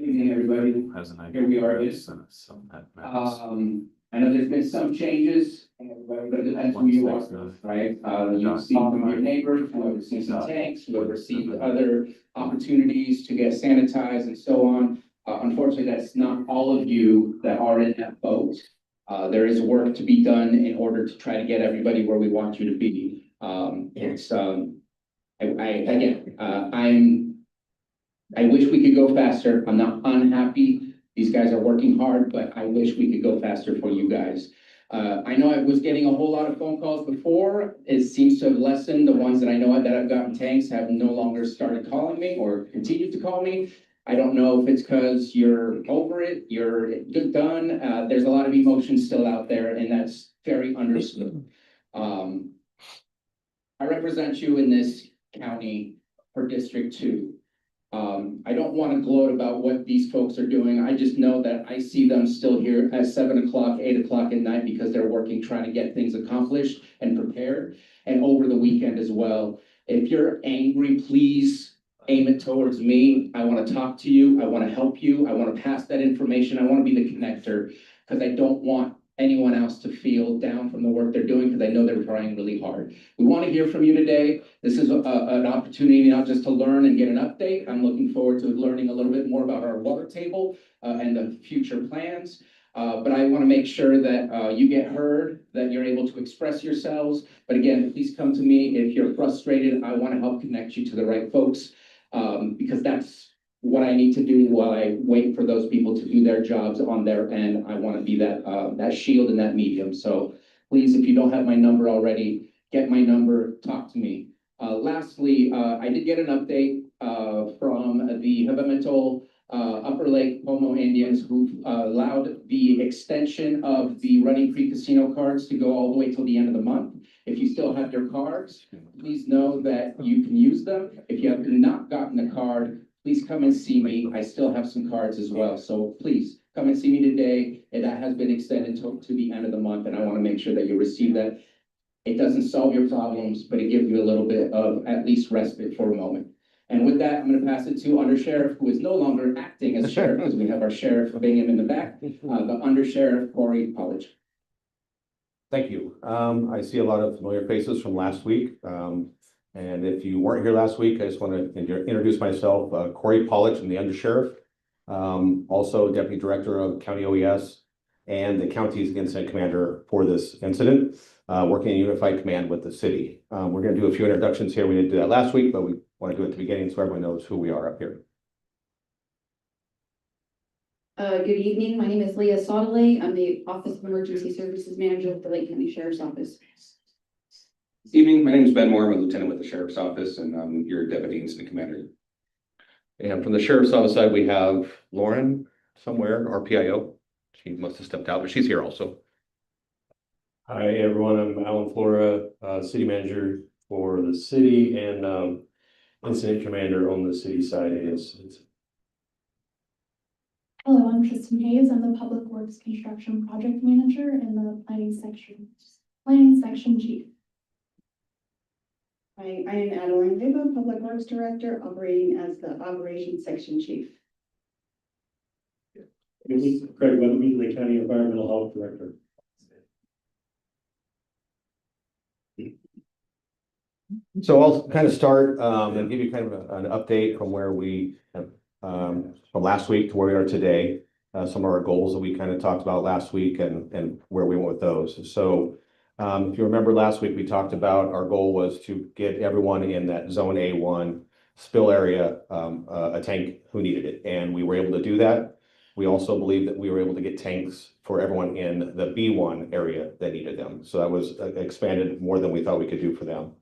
Evening, everybody. Has an Here we are. I know there's been some changes, but it depends who you are, right? You've seen from your neighbors, whoever's seen some tanks, who have received other opportunities to get sanitized and so on. Unfortunately, that's not all of you that are in that boat. There is work to be done in order to try to get everybody where we want you to be. I wish we could go faster. I'm not unhappy. These guys are working hard, but I wish we could go faster for you guys. I know I was getting a whole lot of phone calls before. It seems to have lessened. The ones that I know that I've gotten tanks have no longer started calling me or continued to call me. I don't know if it's because you're over it, you're done. There's a lot of emotion still out there, and that's very understood. I represent you in this county for District 2. I don't want to gloat about what these folks are doing. I just know that I see them still here at 7 o'clock, 8 o'clock at night because they're working, trying to get things accomplished and prepared, and over the weekend as well. If you're angry, please aim it towards me. I want to talk to you. I want to help you. I want to pass that information. I want to be the connector because I don't want anyone else to feel down from the work they're doing because I know they're trying really hard. We want to hear from you today. This is an opportunity not just to learn and get an update. I'm looking forward to learning a little bit more about our water table and the future plans. But I want to make sure that you get heard, that you're able to express yourselves. But again, please come to me if you're frustrated. I want to help connect you to the right folks because that's what I need to do while I wait for those people to do their jobs on their end. I want to be that that shield and that medium. So please, if you don't have my number already, get my number, talk to me. Lastly, I did get an update from the Jebemento Upper Lake Pomo Indians who allowed the extension of the Running Creek Casino cards to go all the way till the end of the month. If you still have your cards, please know that you can use them. If you have not gotten a card, please come and see me. I still have some cards as well. So please come and see me today. And that has been extended to the end of the month. And I want to make sure that you receive that. It doesn't solve your problems, but it gives you a little bit of at least respite for a moment. And with that, I'm going to pass it to Under Sheriff, who is no longer acting as sheriff because we have our sheriff Bingham in the back, the Under Sheriff Corey Polich. Thank you. I see a lot of familiar faces from last week. And if you weren't here last week, I just want to introduce myself, Corey Polich. I'm the Undersheriff, also Deputy Director of County OES and the county's incident commander for this incident, working in unified command with the city. We're going to do a few introductions here. We didn't do that last week, but we want to do it at the beginning so everyone knows who we are up here. Good evening. My name is Leah Saudelay. I'm the Office of Emergency Services Manager at the Lake County Sheriff's Office. Evening, my name is Ben Moore. I'm a lieutenant with the Sheriff's Office and I'm your Deputy Incident Commander. And from the Sheriff's Office side, we have Lauren somewhere, our PIO. She must have stepped out, but she's here also. Hi, everyone. I'm Alan Flora, City Manager for the city and Incident Commander on the city side. Hello, I'm Tristan Hayes. I'm the Public Works Construction Project Manager in the Planning Section Chief. Hi, I am Adeline Viva, Public Works Director, operating as the Operations Section Chief. Craig Weatherby, the County Environmental Health Director. So I'll kind of start and give you kind of an update from where we have, from last week to where we are today. Some of our goals that we kind of talked about last week and where we went with those. So if you remember last week, we talked about our goal was to get everyone in that zone A1 spill area a tank who needed it. And we were able to do that. We also believe that we were able to get tanks for everyone in the B1 area that needed them. So that was expanded more than we thought we could do for them.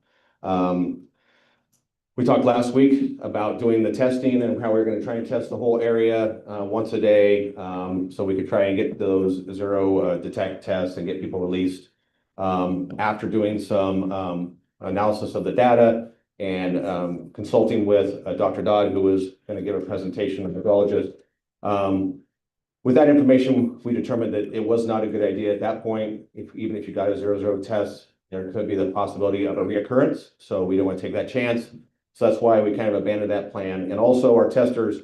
We talked last week about doing the testing and how we were going to try and test the whole area once a day so we could try and get those zero detect tests and get people released. After doing some analysis of the data and consulting with Dr. Dodd, who was going to give a presentation, a hydrologist. With that information, we determined that it was not a good idea at that point. Even if you got a 0-0 test, there could be the possibility of a reoccurrence. So we don't want to take that chance. So that's why we kind of abandoned that plan. And also our testers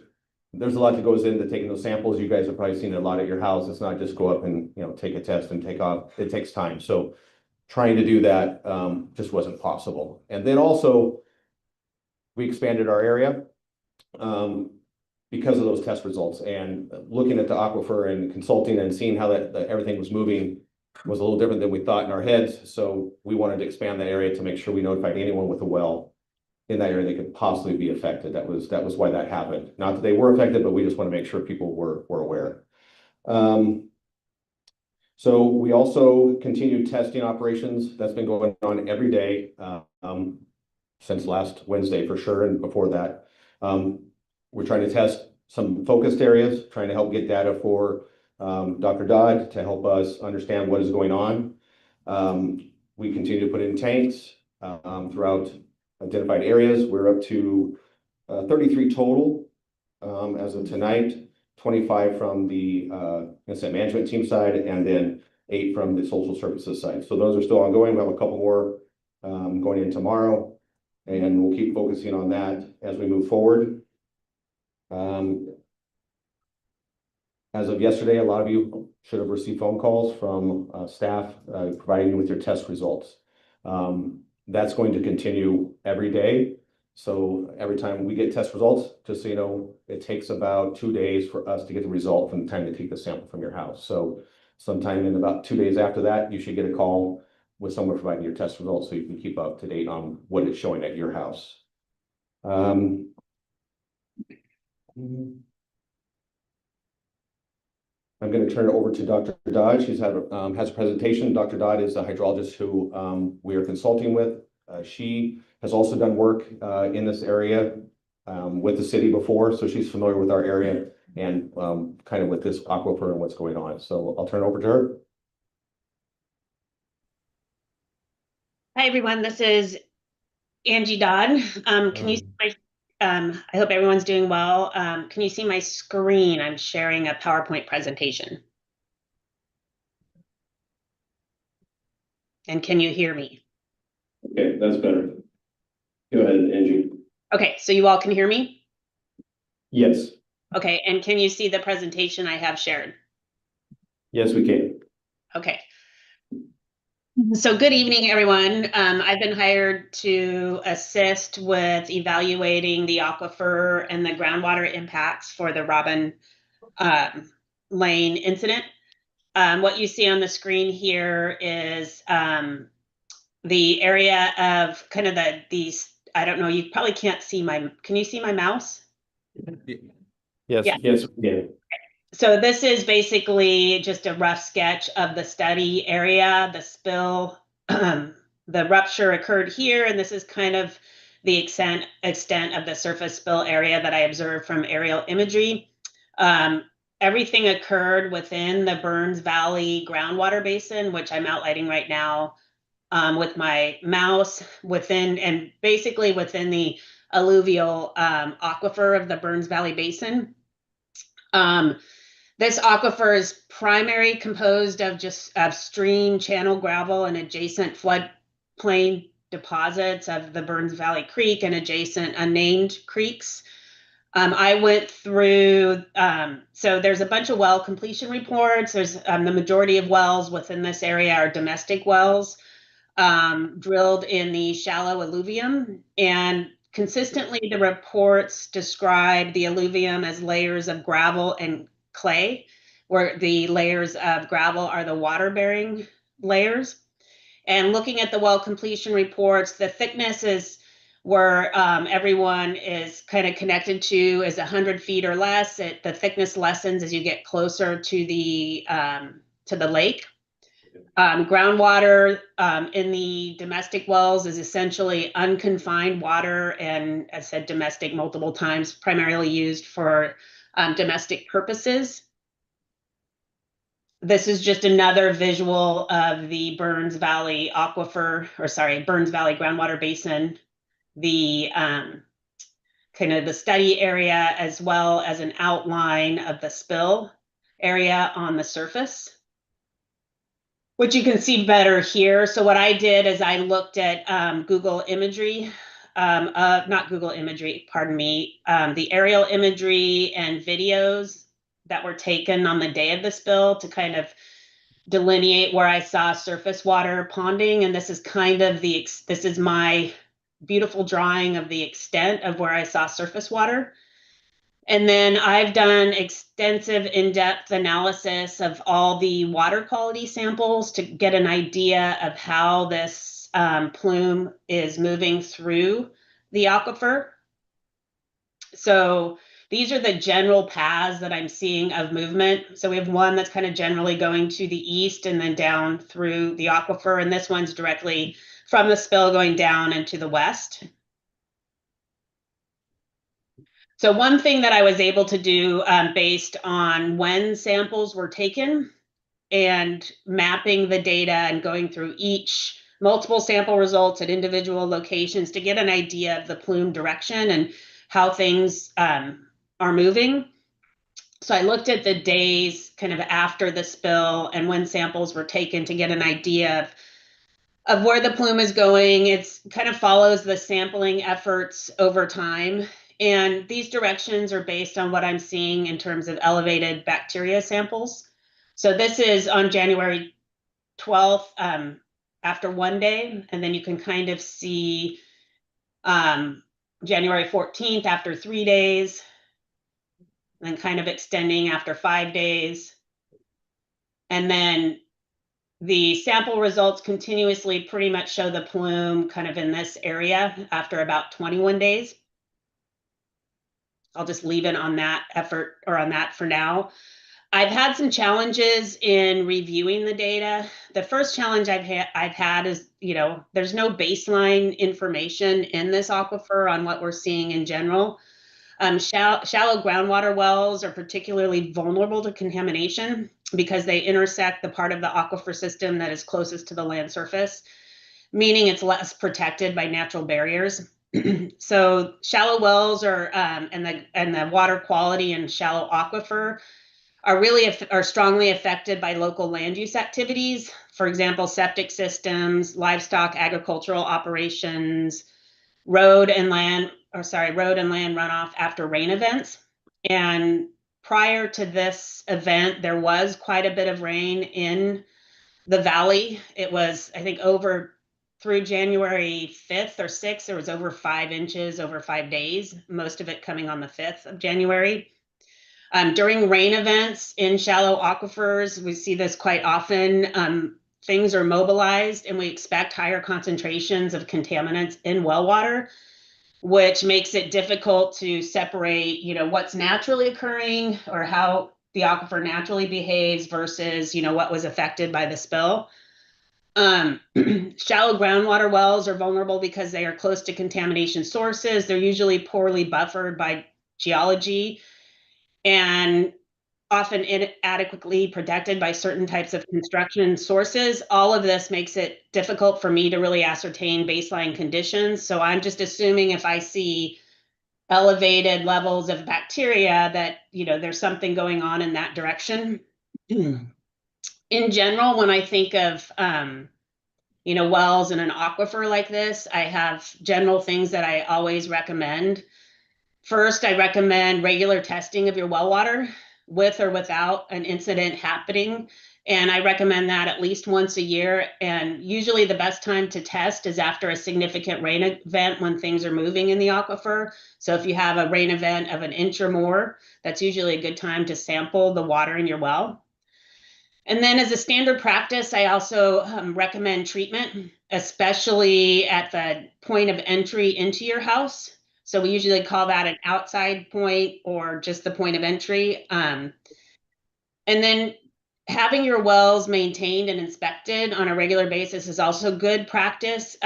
there's a lot that goes into taking those samples. You guys have probably seen it a lot at your house. It's not just go up and, take a test and take off. It takes time. So trying to do that just wasn't possible. And then also we expanded our area because of those test results, and looking at the aquifer and consulting and seeing how that everything was moving was a little different than we thought in our heads. So we wanted to expand that area to make sure we notified anyone with a well in that area that could possibly be affected. That was why that happened. Not that they were affected, but we just want to make sure people were aware. So we also continued testing operations. That's been going on every day since last Wednesday for sure, and before that. We're trying to test some focused areas, trying to help get data for Dr. Dodd to help us understand what is going on. We continue to put in tanks throughout identified areas. We're up to 33 total as of tonight, 25 from the incident management team side, and then 8 from the social services side. So those are still ongoing. We have a couple more going in tomorrow, and we'll keep focusing on that as we move forward. As of yesterday, a lot of you should have received phone calls from staff providing you with your test results. That's going to continue every day. So every time we get test results, just so you know, it takes about 2 days for us to get the result from the time they take the sample from your house. So sometime in about 2 days after that, you should get a call with someone providing your test results so you can keep up to date on what it's showing at your house. I'm going to turn it over to Dr. Dodd. She's has a presentation. Dr. Dodd is a hydrologist who we are consulting with. She has also done work in this area with the city before, so she's familiar with our area and kind of with this aquifer and what's going on. So I'll turn it over to her. Hi, everyone. This is Angie Dodd. Can you see my, I hope everyone's doing well. Can you see my screen? I'm sharing a PowerPoint presentation. And can you hear me? Okay, that's better. Go ahead, Angie. Okay, so you all can hear me? Yes. Okay, and can you see the presentation I have shared? Yes, we can. Okay. So good evening, everyone. I've been hired to assist with evaluating the aquifer and the groundwater impacts for the Robin Lane incident. What you see on the screen here is the area of kind of these, I don't know, you probably can't see can you see my mouse? Yes. Yeah. Yes, we can. So this is basically just a rough sketch of the study area, the spill, the rupture occurred here, and this is kind of the extent of the surface spill area that I observed from aerial imagery. Everything occurred within the Burns Valley groundwater basin, which I'm outlining right now with my mouse, basically within the alluvial aquifer of the Burns Valley basin. This aquifer is primarily composed of just stream, channel, gravel, and adjacent floodplain deposits of the Burns Valley Creek and adjacent unnamed creeks. I went through, so there's a bunch of well completion reports. There's the majority of wells within this area are domestic wells drilled in the shallow alluvium, and consistently the reports describe the alluvium as layers of gravel and clay, where the layers of gravel are the water-bearing layers. And looking at the well completion reports, the thickness is where everyone is kind of connected to is 100 feet or less. The thickness lessens as you get closer to the lake. Groundwater in the domestic wells is essentially unconfined water, and as said, domestic multiple times, primarily used for domestic purposes. This is just another visual of the Burns Valley aquifer, or sorry, Burns Valley groundwater basin, the kind of the study area, as well as an outline of the spill area on the surface, which you can see better here. So what I did is I looked at Google imagery not Google imagery, pardon me, the aerial imagery and videos that were taken on the day of the spill to kind of delineate where I saw surface water ponding. And this is kind of this is my beautiful drawing of the extent of where I saw surface water. And then I've done extensive in-depth analysis of all the water quality samples to get an idea of how this plume is moving through the aquifer. So these are the general paths that I'm seeing of movement. So we have one that's kind of generally going to the east and then down through the aquifer. And this one's directly from the spill going down into the west. So one thing that I was able to do based on when samples were taken and mapping the data and going through each multiple sample results at individual locations to get an idea of the plume direction and how things are moving. So I looked at the days kind of after the spill and when samples were taken to get an idea of where the plume is going. It's kind of follows the sampling efforts over time. And these directions are based on what I'm seeing in terms of elevated bacteria samples. So this is on January 12th after one day, and then you can kind of see January 14th after 3 days, then kind of extending after 5 days. And then the sample results continuously pretty much show the plume kind of in this area after about 21 days. I'll just leave it on that effort or on that for now. I've had some challenges in reviewing the data. The first challenge I've had is, there's no baseline information in this aquifer on what we're seeing in general. Shallow groundwater wells are particularly vulnerable to contamination because they intersect the part of the aquifer system that is closest to the land surface, meaning it's less protected by natural barriers. So shallow wells are and the water quality in shallow aquifer are strongly affected by local land use activities. For example, septic systems, livestock, agricultural operations, road and land runoff after rain events. And prior to this event, there was quite a bit of rain in the valley. It was, I think, through January 5th or 6th, there was over 5 inches over 5 days, most of it coming on the 5th of January. During rain events in shallow aquifers, we see this quite often. Things are mobilized and we expect higher concentrations of contaminants in well water, which makes it difficult to separate, what's naturally occurring or how the aquifer naturally behaves versus, what was affected by the spill. Shallow groundwater wells are vulnerable because they are close to contamination sources. They're usually poorly buffered by geology and often inadequately protected by certain types of construction sources. All of this makes it difficult for me to really ascertain baseline conditions. So I'm just assuming if I see elevated levels of bacteria that, there's something going on in that direction. In general, when I think of, wells in an aquifer like this, I have general things that I always recommend. First, I recommend regular testing of your well water with or without an incident happening. And I recommend that at least once a year. And usually the best time to test is after a significant rain event when things are moving in the aquifer. So if you have a rain event of 1 inch or more, that's usually a good time to sample the water in your well. And then as a standard practice, I also recommend treatment, especially at the point of entry into your house. So we usually call that an outside point or just the point of entry. And then having your wells maintained and inspected on a regular basis is also good practice.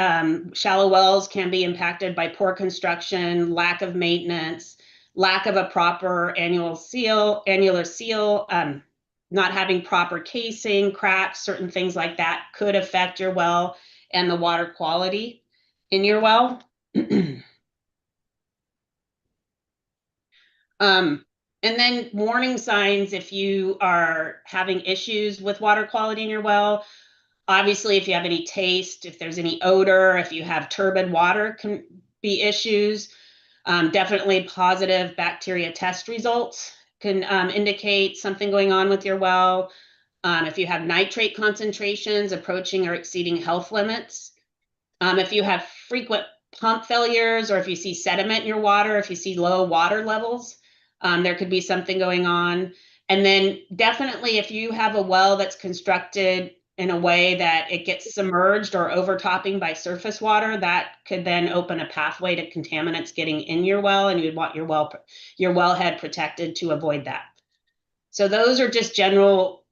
Shallow wells can be impacted by poor construction, lack of maintenance, lack of a proper annular seal, not having proper casing, cracks, certain things like that could affect your well and the water quality in your well. And then warning signs if you are having issues with water quality in your well. Obviously, if you have any taste, if there's any odor, if you have turbid water be issues. Definitely positive bacteria test results can indicate something going on with your well. If you have nitrate concentrations approaching or exceeding health limits, if you have frequent pump failures, or if you see sediment in your water, if you see low water levels, there could be something going on. And then definitely if you have a well that's constructed in a way that it gets submerged or overtopping by surface water, that could then open a pathway to contaminants getting in your well, and you'd want your wellhead protected to avoid that. So those are just general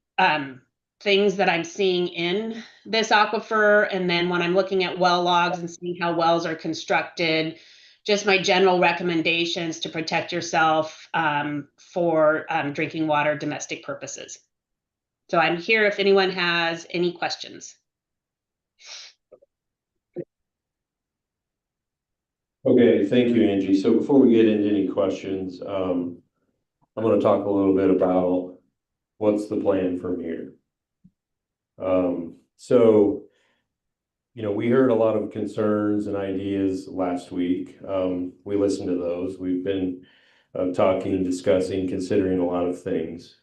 things that I'm seeing in this aquifer. And then when I'm looking at well logs and seeing how wells are constructed, just my general recommendations to protect yourself for drinking water domestic purposes. So I'm here if anyone has any questions. Okay, thank you, Angie. So before we get into any questions, I'm going to talk a little bit about what's the plan from here. So, you know, we heard a lot of concerns and ideas last week. We listened to those. We've been talking, discussing, considering a lot of things.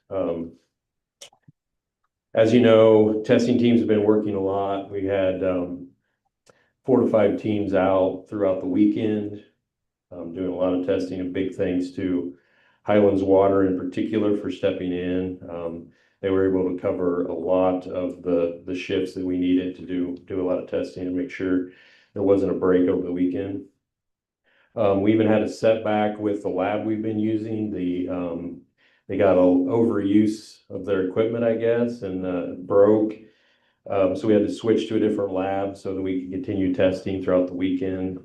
As you know, testing teams have been working a lot. We had 4 to 5 teams out throughout the weekend, doing a lot of testing, and big thanks to Highlands Water in particular for stepping in. They were able to cover a lot of the shifts that we needed to do a lot of testing and make sure there wasn't a break over the weekend. We even had a setback with the lab we've been using. They got overuse of their equipment, I guess, and broke. So we had to switch to a different lab so that we could continue testing throughout the weekend.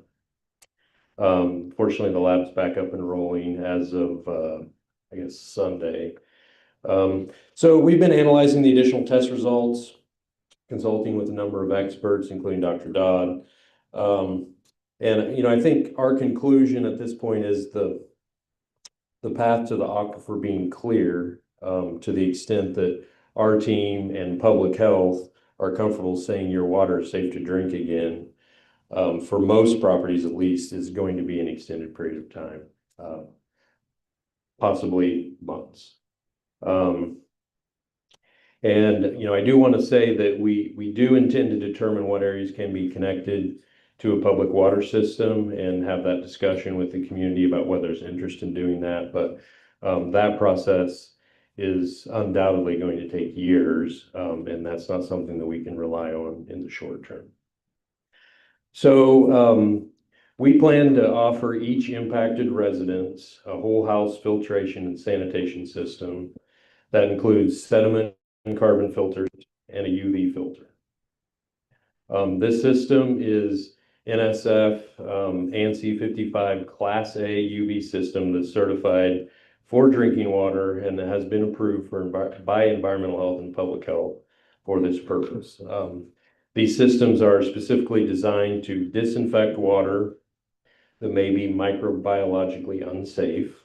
Fortunately, the lab's back up and rolling as of, I guess, Sunday. So we've been analyzing the additional test results, consulting with a number of experts, including Dr. Dodd. And, you know, I think our conclusion at this point is the path to the aquifer being clear, to the extent that our team and public health are comfortable saying your water is safe to drink again, for most properties at least, is going to be an extended period of time, possibly months. And, you know, I do want to say that we do intend to determine what areas can be connected to a public water system and have that discussion with the community about whether there's interest in doing that. But that process is undoubtedly going to take years, and that's not something that we can rely on in the short term. So we plan to offer each impacted residence a whole house filtration and sanitation system that includes sediment and carbon filters and a UV filter. This system is NSF ANSI 55 Class A UV system that's certified for drinking water and that has been approved by Environmental Health and Public Health for this purpose. These systems are specifically designed to disinfect water that may be microbiologically unsafe,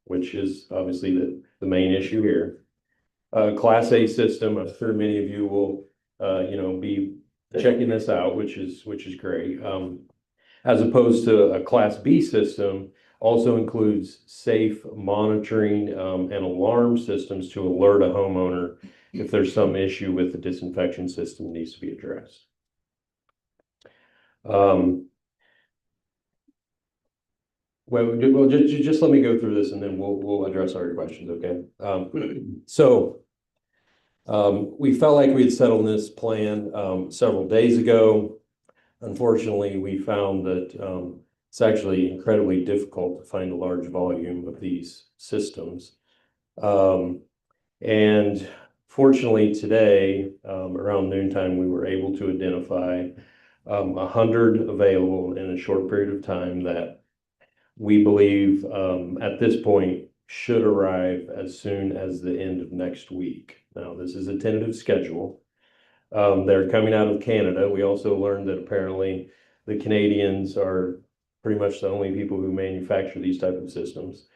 which is obviously the main issue here. Class A system, I'm sure many of you will, you know, be checking this out, which is great. As opposed to a Class B system, also includes safe monitoring and alarm systems to alert a homeowner if there's some issue with the disinfection system that needs to be addressed. Well, just let me go through this and then we'll address all your questions, okay? So we felt like we had settled this plan several days ago. Unfortunately, we found that it's actually incredibly difficult to find a large volume of these systems. And fortunately today, around noontime, we were able to identify 100 available in a short period of time that we believe at this point should arrive as soon as the end of next week. Now, this is a tentative schedule. They're coming out of Canada. We also learned that apparently the Canadians are pretty much the only people who manufacture these type of systems.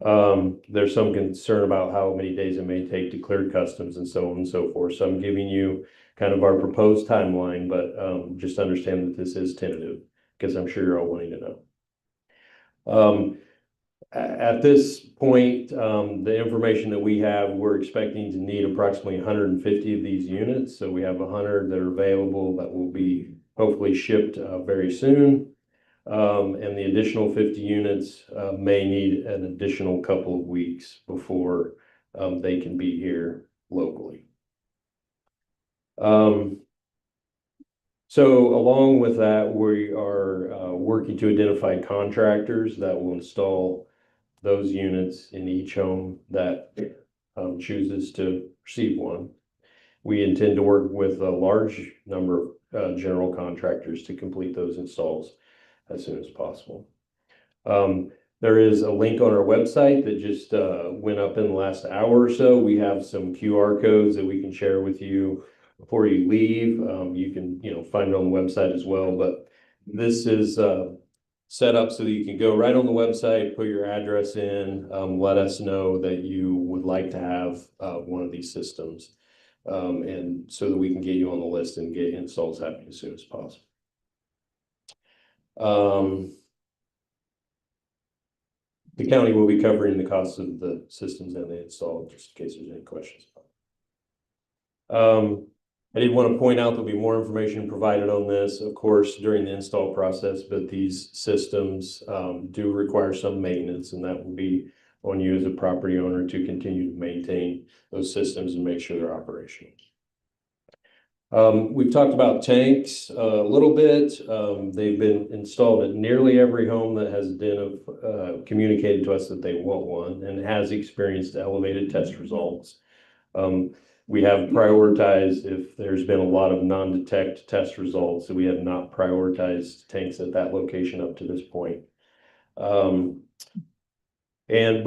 There's some concern about how many days it may take to clear customs and so on and so forth. So I'm giving you kind of our proposed timeline, but just understand that this is tentative. because I'm sure you're all wanting to know. At this point, the information that we have, we're expecting to need approximately 150 of these units. So we have 100 that are available that will be hopefully shipped very soon. And the additional 50 units may need an additional couple of weeks before they can be here locally. So along with that, we are working to identify contractors that will install those units in each home that chooses to receive one. We intend to work with a large number of general contractors to complete those installs as soon as possible. There is a link on our website that just went up in the last hour or so. We have some QR codes that we can share with you before you leave. You can, find it on the website as well, but this is set up so that you can go right on the website, put your address in, let us know that you would like to have one of these systems. And so that we can get you on the list and get installs happening as soon as possible. The county will be covering the cost of the systems that they install, just in case there's any questions. I did want to point out there'll be more information provided on this, of course, during the install process, but these systems do require some maintenance, and that will be on you as a property owner to continue to maintain those systems and make sure they're operational. We've talked about tanks a little bit. They've been installed at nearly every home that has been communicated to us that they want one and has experienced elevated test results. We have prioritized if there's been a lot of non-detect test results, so we have not prioritized tanks at that location up to this point. But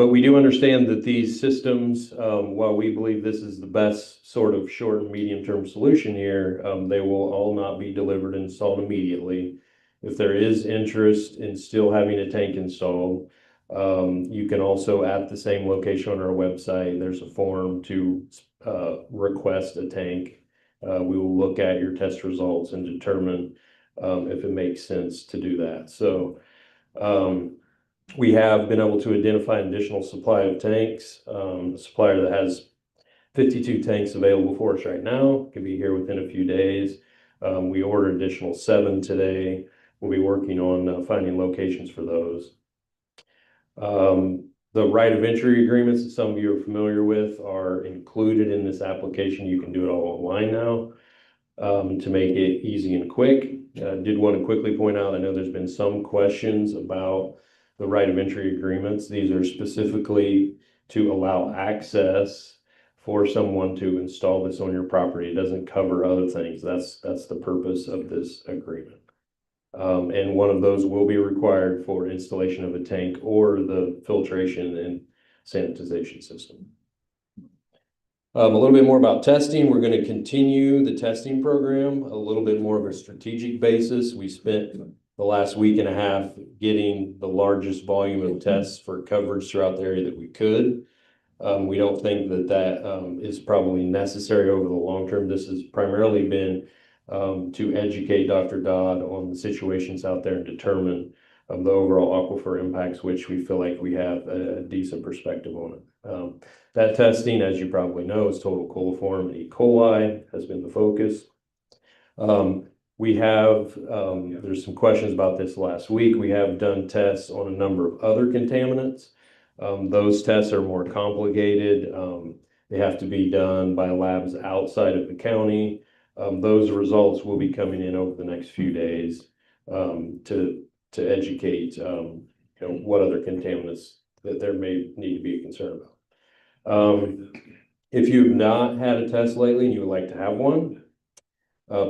we do understand that these systems, while we believe this is the best sort of short and medium term solution here, they will all not be delivered and installed immediately. If there is interest in still having a tank installed, you can also, at the same location on our website, there's a form to request a tank. We will look at your test results and determine if it makes sense to do that. So we have been able to identify an additional supply of tanks. A supplier that has 52 tanks available for us right now can be here within a few days. We ordered additional 7 today. We'll be working on finding locations for those. The right of entry agreements that some of you are familiar with are included in this application. You can do it all online now to make it easy and quick. I did want to quickly point out, I know there's been some questions about the right of entry agreements. These are specifically to allow access for someone to install this on your property. It doesn't cover other things. That's the purpose of this agreement. And one of those will be required for installation of a tank or the filtration and sanitization system. A little bit more about testing. We're going to continue the testing program, a little bit more of a strategic basis. We spent the last week and a half getting the largest volume of tests for coverage throughout the area that we could. We don't think that is probably necessary over the long term. This has primarily been to educate Dr. Dodd on the situations out there and determine the overall aquifer impacts, which we feel like we have a decent perspective on it. That testing, as you probably know, is total coliform and E. coli has been the focus. We have, there's some questions about this last week. We have done tests on a number of other contaminants. Those tests are more complicated. They have to be done by labs outside of the county. Those results will be coming in over the next few days to educate what other contaminants that there may need to be a concern about. If you've not had a test lately and you would like to have one,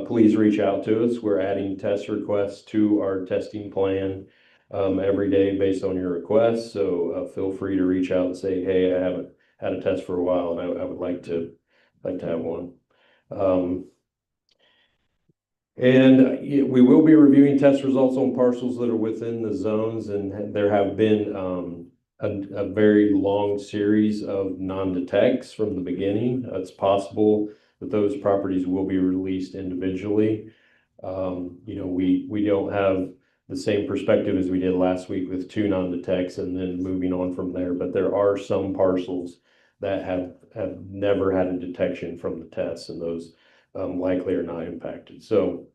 please reach out to us. We're adding test requests to our testing plan every day based on your requests. So feel free to reach out and say, hey, I haven't had a test for a while and I would like to have one. And we will be reviewing test results on parcels that are within the zones, and there have been a very long series of non-detects from the beginning. It's possible that those properties will be released individually. We don't have the same perspective as we did last week with 2 non-detects and then moving on from there. But there are some parcels that have never had a detection from the tests, and those likely are not impacted. So,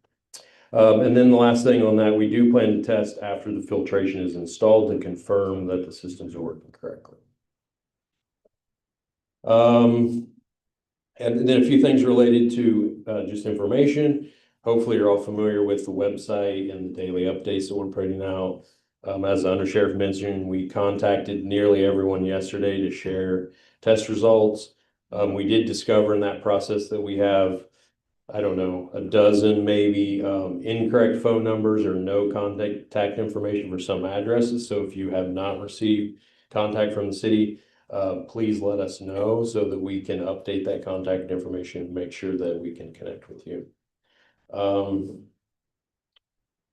and then the last thing on that, we do plan to test after the filtration is installed to confirm that the systems are working correctly. And then a few things related to just information. Hopefully you're all familiar with the website and the daily updates that we're putting out. As the undersheriff mentioned, we contacted nearly everyone yesterday to share test results. We did discover in that process that we have, I don't know, a dozen maybe incorrect phone numbers or no contact information for some addresses. So if you have not received contact from the city, please let us know so that we can update that contact information and make sure that we can connect with you.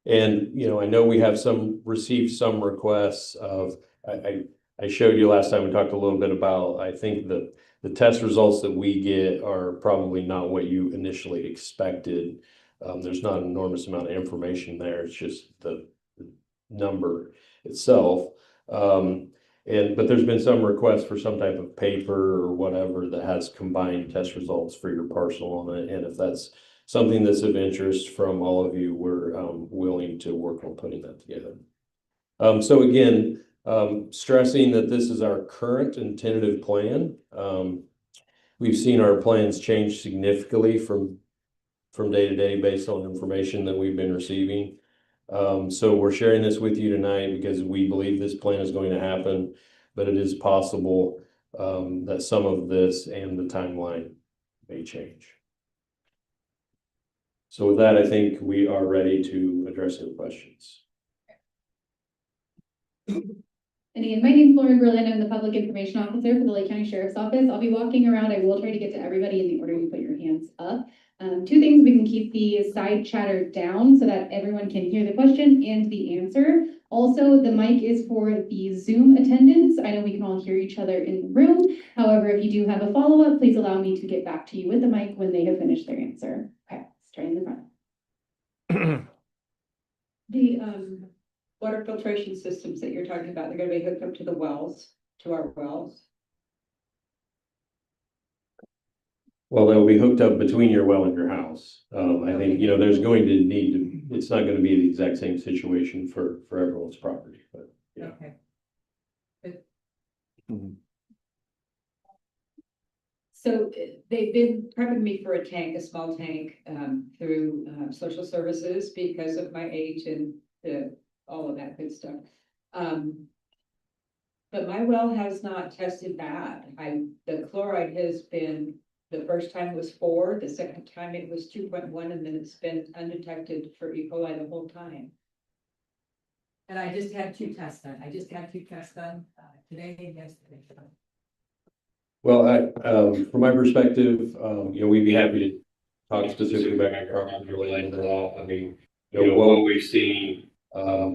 And you know, I know we have received some requests of, I showed you last time we talked a little bit about, I think the test results that we get are probably not what you initially expected. There's not an enormous amount of information there. It's just the number itself. But there's been some requests for some type of paper or whatever that has combined test results for your parcel on it. And if that's something that's of interest from all of you, we're willing to work on putting that together. So again, stressing that this is our current and tentative plan. We've seen our plans change significantly from day to day based on information that we've been receiving. So we're sharing this with you tonight because we believe this plan is going to happen, but it is possible that some of this and the timeline may change. So with that, I think we are ready to address any questions. And again, my name is Lauren Berlin. I'm the Public Information Officer for the Lake County Sheriff's Office. I'll be walking around. I will try to get to everybody in the order you put your hands up. 2 things: we can keep the side chatter down so that everyone can hear the question and the answer. Also, the mic is for the Zoom attendants. I know we can all hear each other in the room. However, if you do have a follow-up, please allow me to get back to you with the mic when they have finished their answer. Okay, straight in the front. The water filtration systems that you're talking about, they're gonna be hooked up to the wells, to our wells. Well, they'll be hooked up between your well and your house. I think, you know, there's going to need to, it's not going to be the exact same situation for everyone's property, but yeah. Okay. So they've been prepping me for a tank, a small tank, through social services because of my age and all of that good stuff. But my well has not tested bad. The chloride has been, the first time was 4, the second time it was 2.1, and then it's been undetected for E. coli the whole time. And I just had 2 tests done. I just had 2 tests done today and yesterday. Well, from my perspective, you know, we'd be happy to talk specifically about your property related to that. I mean, you know, what we've seen,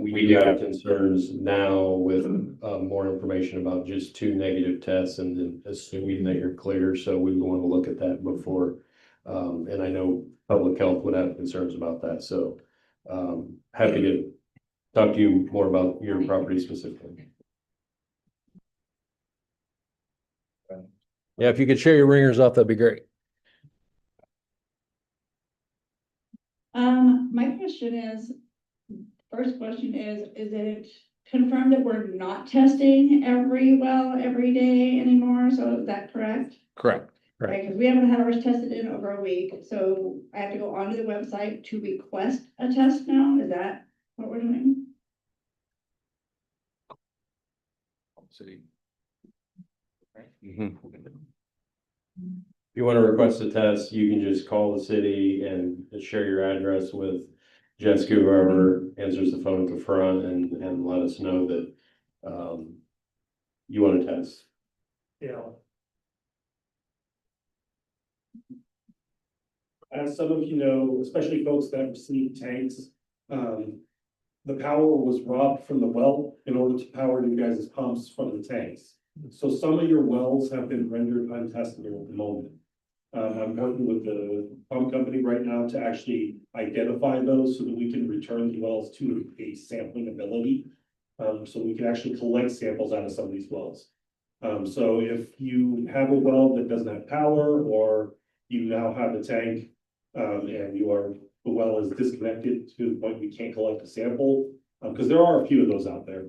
we do have concerns now with more information about just 2 negative tests and then assuming that you're clear. So we want to look at that before. And I know public health would have concerns about that. So happy to talk to you more about your property specifically. Yeah, if you could share your ringers off, that'd be great. My question is, first question is it confirmed that we're not testing every well every day anymore? So is that correct? Correct. Right. Right, because we haven't had ours tested in over a week, so I have to go onto the website to request a test now. Is that what we're doing? City. If you want to request a test, you can just call the city and share your address with Jessica, whoever answers the phone at the front, and let us know that you want to test. Yeah. As some of you know, especially folks that receive tanks, the power was robbed from the well in order to power you guys' pumps from the tanks. So some of your wells have been rendered untestable at the moment. I'm working with the pump company right now to actually identify those so that we can return the wells to a sampling ability. So we can actually collect samples out of some of these wells. So if you have a well that doesn't have power, or you now have a tank, and the well is disconnected to the point we can't collect a sample, because there are a few of those out there.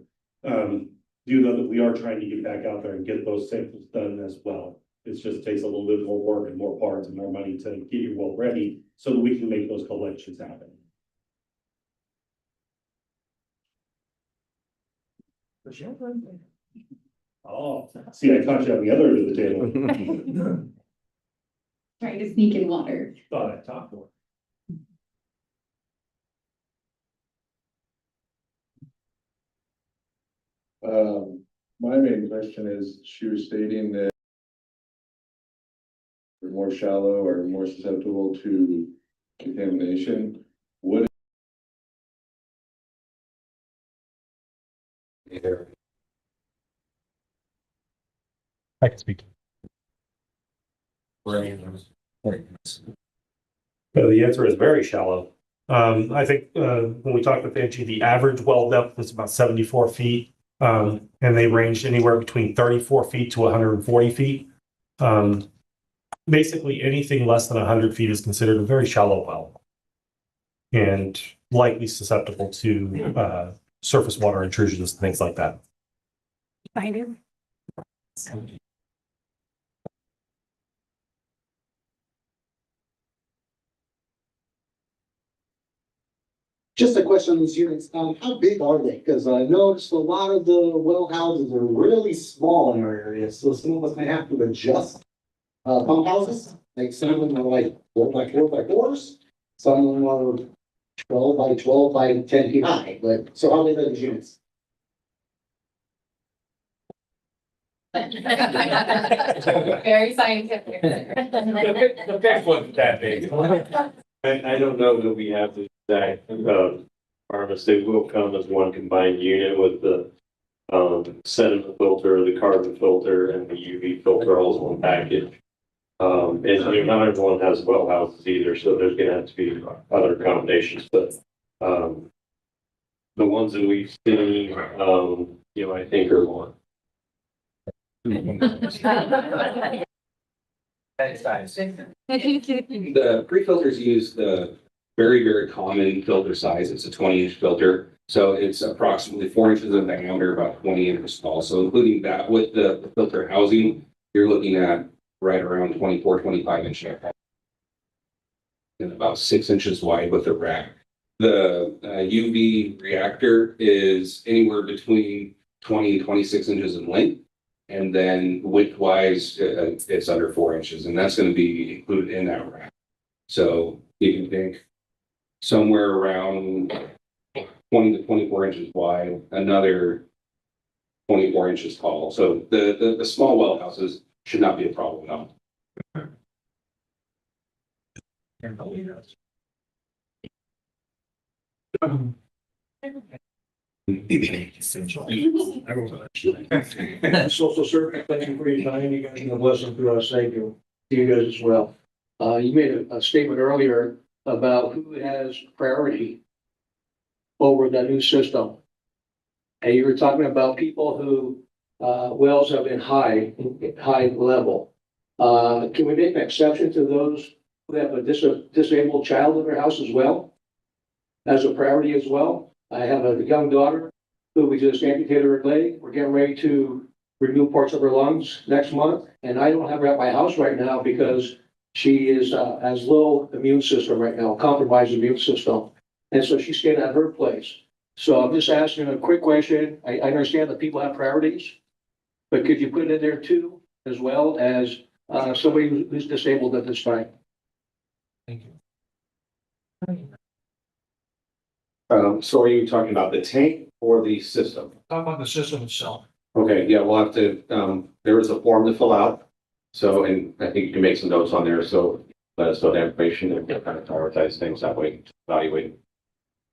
Do know that we are trying to get back out there and get those samples done as well. It just takes a little bit more work and more parts and more money to get your well ready so that we can make those collections happen. Oh, see, I caught you on the other end of the table. Trying to sneak in water. Thought I talked more. My main question is, she was stating that we're more shallow or more susceptible to contamination. What? I can speak. The answer is very shallow. I think, when we talked with Angie, the average well depth is about 74 feet. And they range anywhere between 34 feet to 140 feet. Basically anything less than 100 feet is considered a very shallow well. And likely susceptible to, surface water intrusions and things like that. I do. Just a question on these units, how big are they? Because I noticed a lot of the well houses are really small in our area, so some of us may have to adjust. Pump houses, like some of them are like 4x4x4s, some of them are 12x12 by 10 feet high, but so how big are these units? Very scientific. The back wasn't that big. I don't know that we have the exact, harvest. They will come as one combined unit with the, sediment filter, the carbon filter, and the UV filter all as one package. And not everyone has well houses either, so there's gonna have to be other combinations, but, the ones that we've seen, I think are one. The pre-filters use the very, very common filter size. It's a 20-inch filter. So it's approximately 4 inches in diameter, about 20 inches tall. So including that with the filter housing, you're looking at right around 24, 25 inch and about 6 inches wide with the rack. The UV reactor is anywhere between 20 and 26 inches in length. And then width-wise, it's under 4 inches, and that's going to be included in that rack. So you can think somewhere around 20 to 24 inches wide, another 24 inches tall. So the small well houses should not be a problem at all. Social service, thank you for your time, you guys, and a blessing to us, thank you, to you guys as well. You made a statement earlier about who has priority over the new system. And you were talking about people who, wells have been high level. Can we make an exception to those who have a disabled child in their house as well? As a priority as well? I have a young daughter who we just amputated her leg. We're getting ready to remove parts of her lungs next month. And I don't have her at my house right now because she is, has low immune system right now, compromised immune system. And so she's staying at her place. So I'm just asking a quick question. I understand that people have priorities, but could you put it in there too, as well as, somebody who's disabled at this time? Thank you. So are you talking about the tank or the system? Talk about the system itself. Okay, yeah, we'll have to, there is a form to fill out. So, and I think you can make some notes on there, so let us know the information and we'll kind of prioritize things that way, evaluate.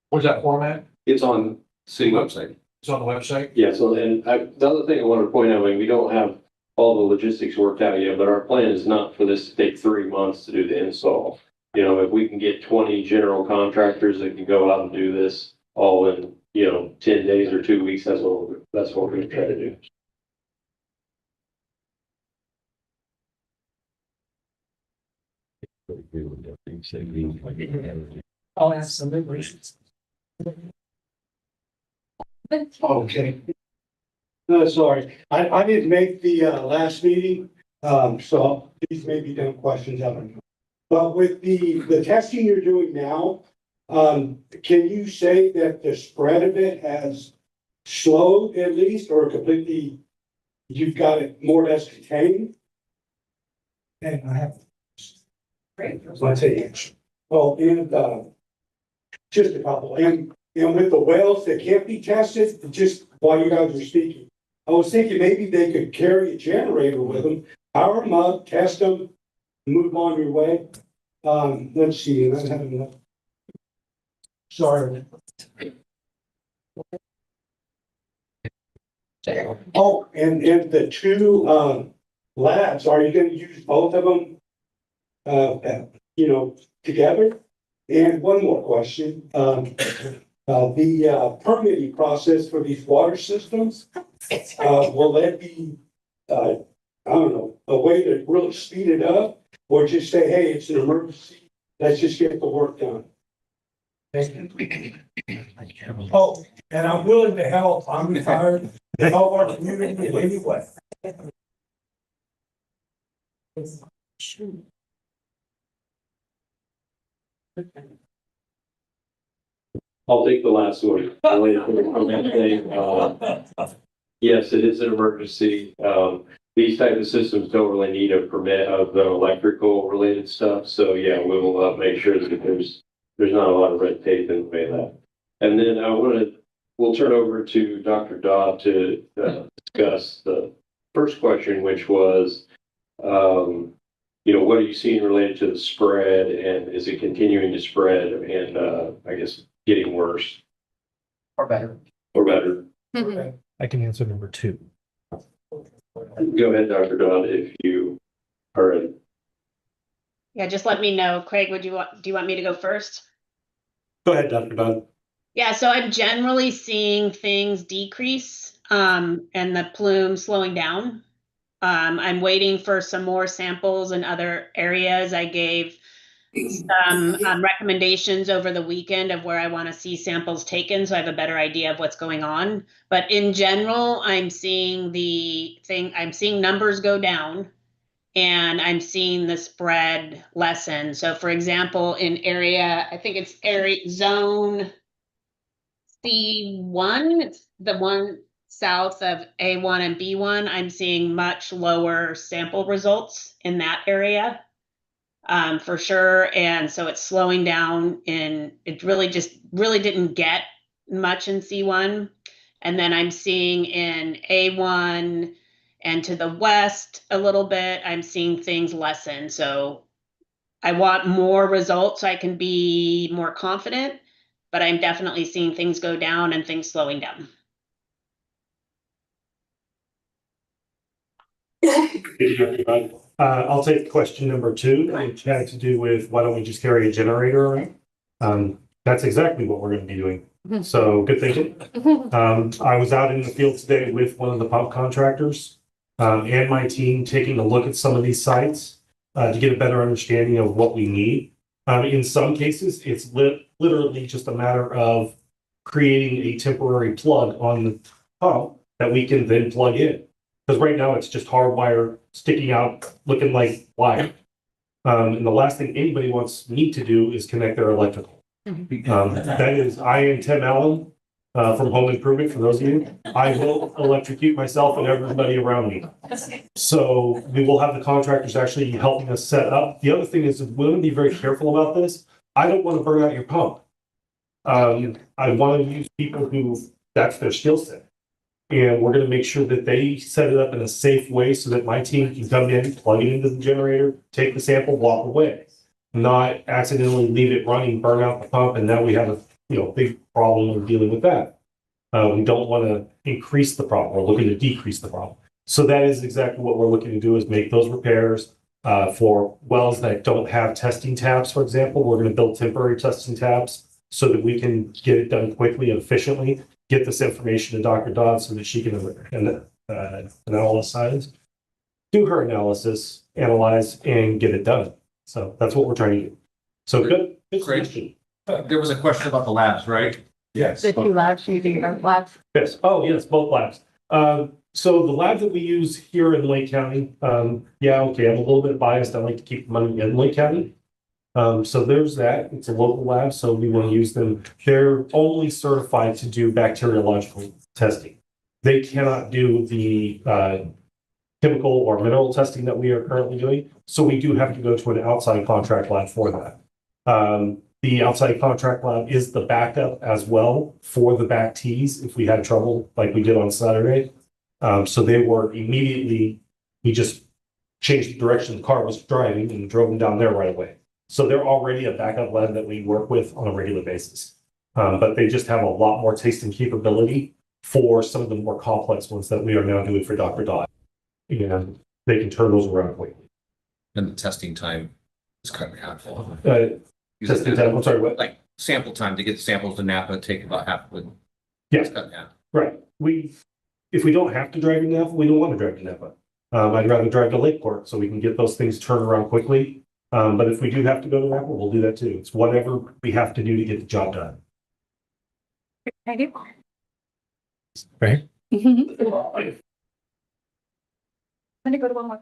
Where's that format? It's on city website. It's on the website? Yeah, so and the other thing I want to point out, we don't have all the logistics worked out yet, but our plan is not for this to take 3 months to do the install. You know, if we can get 20 general contractors that can go out and do this all in, 10 days or 2 weeks, that's what we're gonna try to do. I'll ask some members. Okay. Sorry, I didn't make the last meeting, so these may be dumb questions, I don't know. But with the testing you're doing now, can you say that the spread of it has slowed at least, or completely, you've got it more or less contained? And I have. Great. Let's say, well, and, just a couple, and with the wells that can't be tested, just while you guys are speaking, I was thinking maybe they could carry a generator with them, power them up, test them, move on your way. Let's see, I have enough. Sorry. Oh, and the two, labs, are you gonna use both of them? Together? And one more question, the permitting process for these water systems, will that be, I don't know, a way to really speed it up? Or just say, hey, it's an emergency, let's just get the work done? Oh, and I'm willing to help, I'm retired, to help our community in any way. I'll take the last one. Yes, it is an emergency. These type of systems don't really need a permit of the electrical related stuff. So yeah, we will make sure that there's not a lot of red tape in the way of that. And then we'll turn over to Dr. Dodd to discuss the first question, which was, what are you seeing related to the spread, and is it continuing to spread and I guess getting worse Or better. or better? I can answer number 2. Go ahead, Dr. Dodd, if you are ready. Yeah, just let me know. Craig, do you want me to go first? Go ahead, Dr. Dunn. Yeah, so I'm generally seeing things decrease, and the plume slowing down. I'm waiting for some more samples in other areas. I gave some recommendations over the weekend of where I want to see samples taken, so I have a better idea of what's going on. But in general, I'm seeing numbers go down, and I'm seeing the spread lessen. So for example, in I think it's area zone C1, it's the one south of A1 and B1, I'm seeing much lower sample results in that area, for sure. And so it's slowing down, and it really didn't get much in C1. And then I'm seeing in A1 and to the west a little bit, I'm seeing things lessen. So I want more results so I can be more confident, but I'm definitely seeing things go down and things slowing down. I'll take question number 2, which had to do with why don't we just carry a generator around? That's exactly what we're going to be doing. So good thinking. I was out in the field today with one of the pump contractors and my team taking a look at some of these sites to get a better understanding of what we need. In some cases, it's literally just a matter of creating a temporary plug on the pump that we can then plug in. Because right now it's just hardwire sticking out, looking like wire. And the last thing anybody wants me to do is connect their electrical. That is, I am Tim Allen from Home Improvement, for those of you. I will electrocute myself and everybody around me. So we will have the contractors actually helping us set up. The other thing is, we're going to be very careful about this. I don't want to burn out your pump. I want to use people who that's their skill set. And we're going to make sure that they set it up in a safe way so that my team can come in, plug it into the generator, take the sample, walk away, not accidentally leave it running, burn out the pump, and now we have a big problem of dealing with that. We don't want to increase the problem. We're looking to decrease the problem. So that is exactly what we're looking to do, is make those repairs. For wells that don't have testing tabs, for example, we're gonna build temporary testing tabs so that we can get it done quickly and efficiently, get this information to Dr. Dodd so that she can analyze, do her analysis, analyze, and get it done. So that's what we're trying to do. So good. Great. There was a question about the labs, right? Yes. The two labs, you think are labs? Yes. Oh, yes, both labs. So the lab that we use here in Lake County, yeah, okay, I'm a little bit biased. I like to keep money in Lake County. So there's that. It's a local lab, so we want to use them. They're only certified to do bacteriological testing. They cannot do the chemical or mineral testing that we are currently doing. So we do have to go to an outside contract lab for that. The outside contract lab is the backup as well for the back tees if we had trouble like we did on Saturday. So they were immediately, we just changed the direction the car was driving and drove them down there right away. So they're already a backup lab that we work with on a regular basis. But they just have a lot more tasting capability for some of the more complex ones that we are now doing for Dr. Dodd. And they can turn those around quickly. And the testing time is cut in half. Testing time, I'm sorry, what? Like sample time to get the samples to Napa take about half of it. Yes. It's cut in half. Right. If we don't have to drive to Napa, we don't want to drive to Napa. I'd rather drive to Lakeport so we can get those things turned around quickly. But if we do have to go to Napa, we'll do that too. It's whatever we have to do to get the job done. Thank you. Right? I'm gonna go to one more.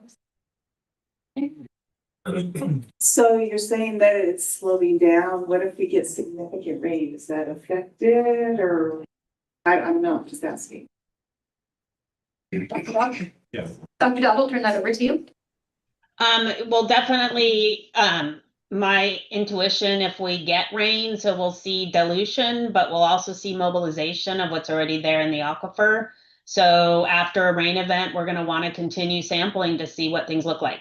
So you're saying that it's slowing down. What if we get significant rain? Is that affected or? I'm not just asking. Dr. Dodd? Yeah. Dr. Dodd, I'll turn that over to you. Well, definitely, my intuition, if we get rain, so we'll see dilution, but we'll also see mobilization of what's already there in the aquifer. So after a rain event, we're going to want to continue sampling to see what things look like.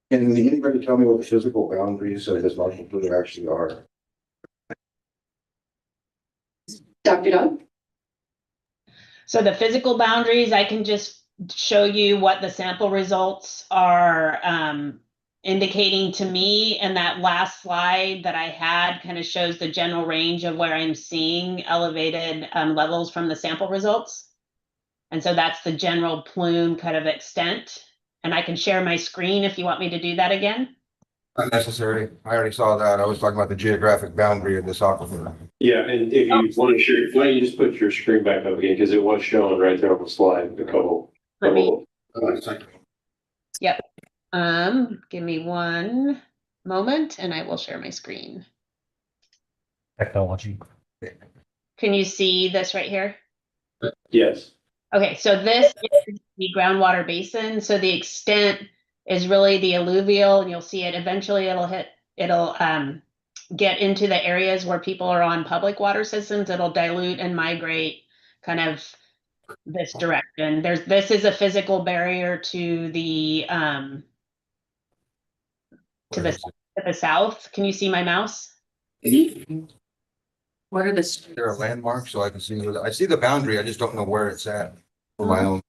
Can anybody tell me what the physical boundaries of this marshal fluid actually are? Dr. Dodd? So the physical boundaries, I can just show you what the sample results are indicating to me. And that last slide that I had kind of shows the general range of where I'm seeing elevated levels from the sample results. And so that's the general plume kind of extent. And I can share my screen if you want me to do that again. Not necessary. I already saw that. I was talking about the geographic boundary of this aquifer. Yeah, and if you want to share, why don't you just put your screen back up again, because it was showing right there on the slide, a couple. Let me, Thank you. yep. Give me one moment and I will share my screen. Technology. Can you see this right here? Yes. Okay, so this is the groundwater basin. So the extent is really the alluvial, and you'll see it eventually it'll get into the areas where people are on public water systems. It'll dilute and migrate kind of this direction. This is a physical barrier to the south. Can you see my mouse? What are the? Is there a landmark so I can see? I see the boundary. I just don't know where it's at for my own.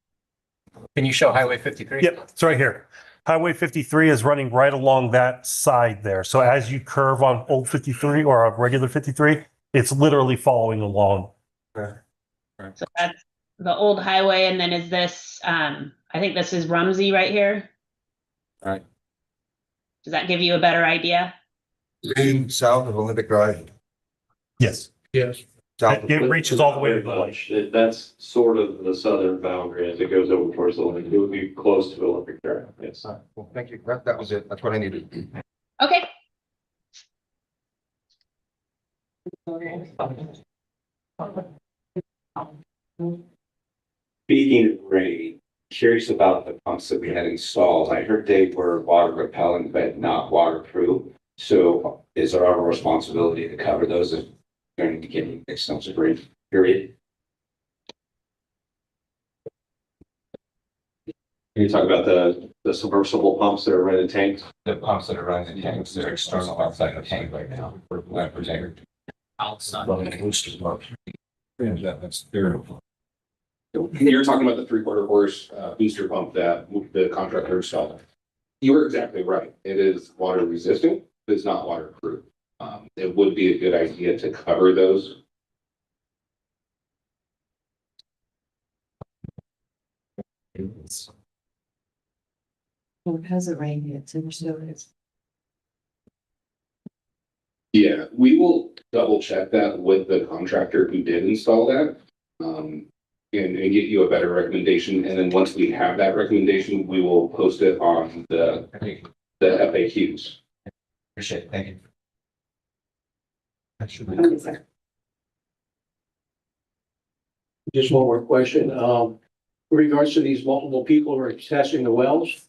Can you show Highway 53? Yep, it's right here. Highway 53 is running right along that side there. So as you curve on Old 53 or a regular 53, it's literally following along. So that's the old highway, and then is this, I think this is Rumsey right here. All right. Does that give you a better idea? South of Olympic Drive. Yes. Yes. South of- It reaches all the way to the lake. That's sort of the southern boundary as it goes over towards the Olympic. It would be close to Olympic Drive, yes. Well, thank you. That was it. That's what I needed. Okay. Speaking of rain, curious about the pumps that we had installed. I heard they were water repellent, but not waterproof. So is there our responsibility to cover those if they're going to get any extensive rain period? Can you talk about the the submersible pumps that are running the tanks. The pumps that are running the tanks, they're external outside the tank right now. We're protected. Outside. That's terrible. You're talking about the 3/4 horse booster pump that the contractor installed. You were exactly right. It is water resistant, but it's not waterproof. It would be a good idea to cover those. Well, it hasn't rained yet, so it's. Yeah, we will double check that with the contractor who did install that. And get you a better recommendation. And then once we have that recommendation, we will post it on the FAQs. Appreciate it. Thank you. Just one more question, with regards to these multiple people who are testing the wells.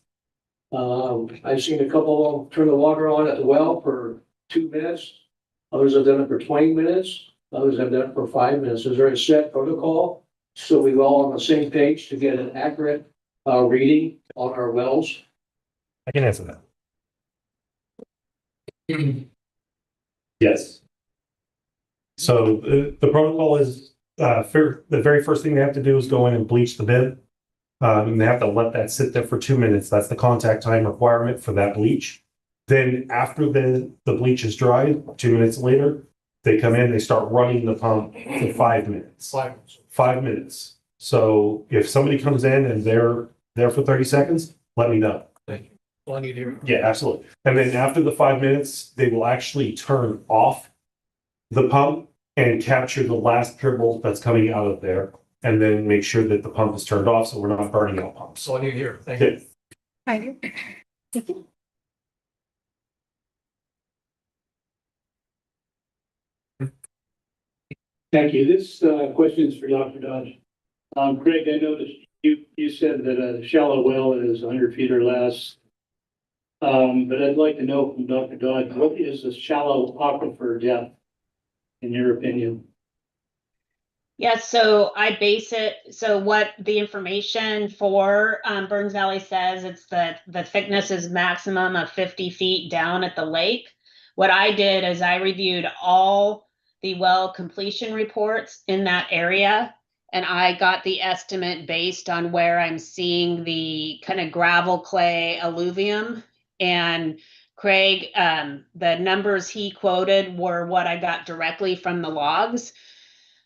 I've seen a couple of them turn the water on at the well for 2 minutes. Others have done it for 20 minutes. Others have done it for 5 minutes. Is there a set protocol? So we all on the same page to get an accurate, reading on our wells? I can answer that. Yes. So the protocol is, the very first thing they have to do is go in and bleach the bib. And they have to let that sit there for 2 minutes. That's the contact time requirement for that bleach. Then after the bleach is dried, 2 minutes later, they come in, they start running the pump for 5 minutes. 5 minutes. So if somebody comes in and they're there for 30 seconds, let me know. Thank you. Well, I need to hear. Yeah, absolutely. And then after the 5 minutes, they will actually turn off the pump and capture the last dribble that's coming out of there. And then make sure that the pump is turned off so we're not burning out pumps. So I need to hear. Thank you. Thank you. This question is for Dr. Dodge. Craig, I noticed you said that a shallow well is 100 feet or less. But I'd like to know from Dr. Dodge, what is a shallow aquifer depth, in your opinion? Yes, so I base it, so what the information for Burns Valley says, it's that the thickness is maximum of 50 feet down at the lake. What I did is I reviewed all the well completion reports in that area, and I got the estimate based on where I'm seeing the kind of gravel clay alluvium. And Craig, the numbers he quoted were what I got directly from the logs.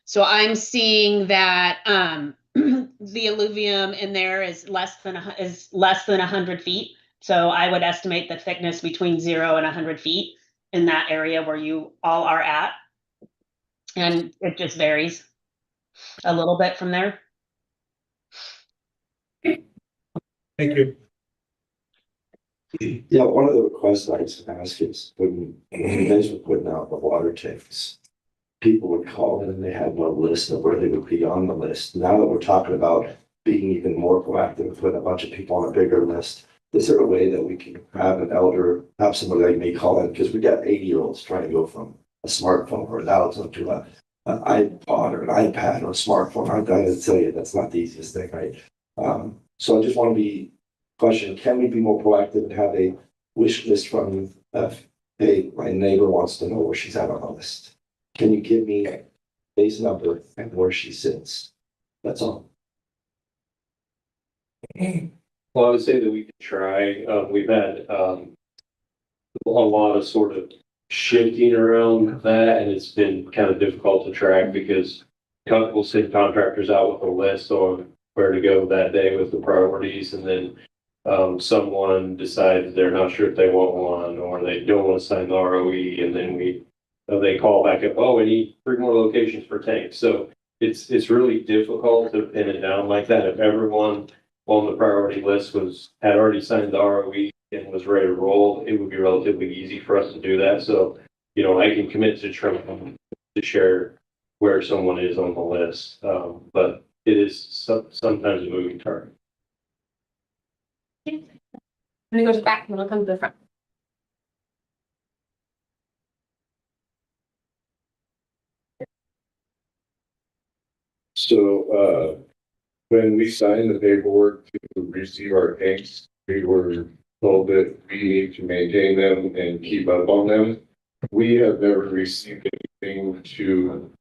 So I'm seeing that the alluvium in there is less than 100 feet. So I would estimate the thickness between 0 and 100 feet in that area where you all are at. And it just varies a little bit from there. Thank you. Yeah, one of the requests I used to ask is when you guys were putting out the water tanks, people would call in and they had no list of where they would be on the list. Now that we're talking about being even more proactive, putting a bunch of people on a bigger list, is there a way that we can have an elder, have somebody like me call in? Because we got 80-year-olds trying to go from a smartphone or to an iPod or an iPad or a smartphone. I'm going to tell you that's not the easiest thing, right? So I just want to be question, can we be more proactive and have a wish list from hey, my neighbor wants to know where she's at on the list. Can you give me a base number and where she sits? That's all. Well, I would say that we could try, we've had, a lot of sort of shifting around that, and it's been kind of difficult to track because we'll send contractors out with a list on where to go that day with the priorities, and then someone decides they're not sure if they want one, or they don't want to sign the ROE, and then they call back up, oh, we need 3 more locations for tanks. So it's really difficult to pin it down like that. If everyone on the priority list had already signed the ROE and was ready to roll, it would be relatively easy for us to do that. So, I can commit to try to share where someone is on the list, but it is sometimes a moving target. I'm gonna go to the back and then I'll come to the front. So, when we sign the paperwork to receive our tanks, we were told that we need to maintain them and keep up on them. We have never received anything to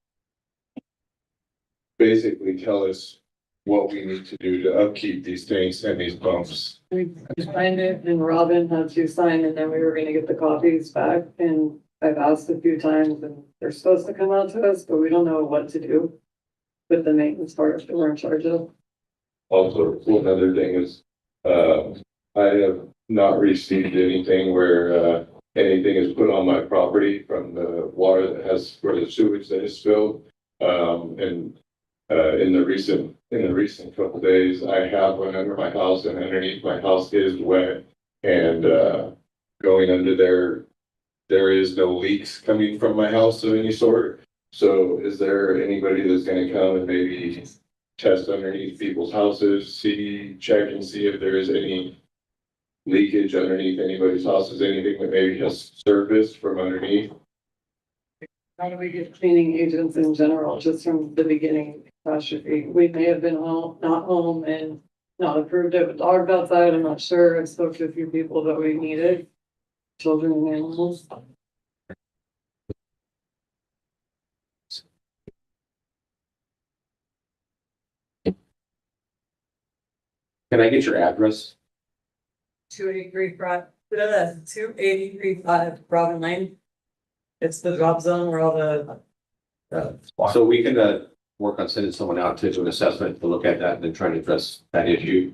basically tell us what we need to do to upkeep these tanks and these pumps. We signed it and Robin had to sign and then we were gonna get the copies back and I've asked a few times and they're supposed to come out to us, but we don't know what to do with the maintenance part that we're in charge of. Also, another thing is, I have not received anything where, anything is put on my property from the water that has, where the sewage that is spilled. In the recent couple days, I have went under my house and underneath my house is wet. And, going under there is no leaks coming from my house of any sort. So is there anybody that's gonna come and maybe test underneath people's houses, check and see if there is any leakage underneath anybody's houses, anything that maybe has surfaced from underneath? How do we get cleaning agents in general, just from the beginning catastrophe? We may have been home, not home and not approved it with dogs outside, I'm not sure. I spoke to a few people that we needed. Children and animals. Can I get your address? 283 Robin Lane. It's the drop zone where all the. So we can, work on sending someone out to do an assessment to look at that and then try to address that issue.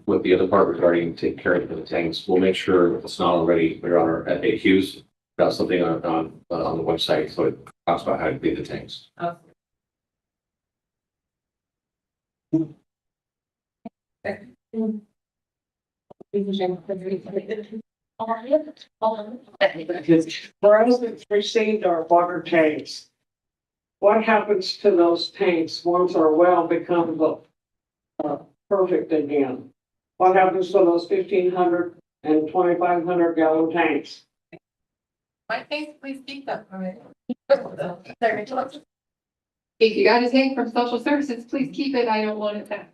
With the other part regarding taking care of the tanks, we'll make sure if it's not already, we're on our FAQs, got something on the website, so it talks about how to clean the tanks. Residents received our water tanks. What happens to those tanks once our well becomes perfect again? What happens to those 1,500 and 2,500 gallon tanks? My face, please speak up. If you got a tank from social services, please keep it. I don't want it back.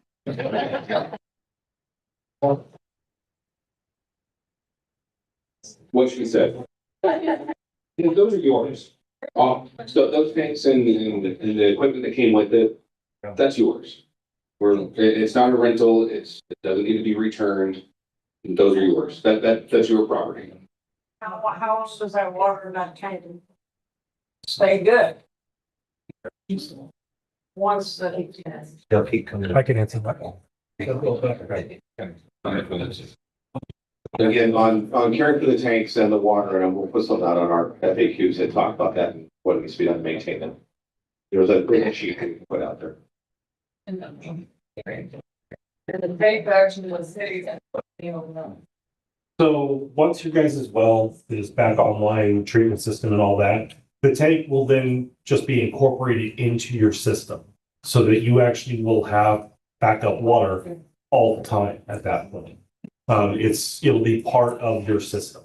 What she said. Those are yours. So those tanks and the equipment that came with it, that's yours. It's not a rental, it doesn't need to be returned. Those are yours. That's your property. How else does that water not tank stay good? Once the. They'll keep coming. I can answer that. Again, on caring for the tanks and the water, and we'll put something out on our FAQs that talk about that and what needs to be done to maintain them. There's a great sheet we can put out there. And the tank action was city. So once your guys' well is back online, treatment system and all that, the tank will then just be incorporated into your system so that you actually will have backup water all the time at that point. It'll be part of your system.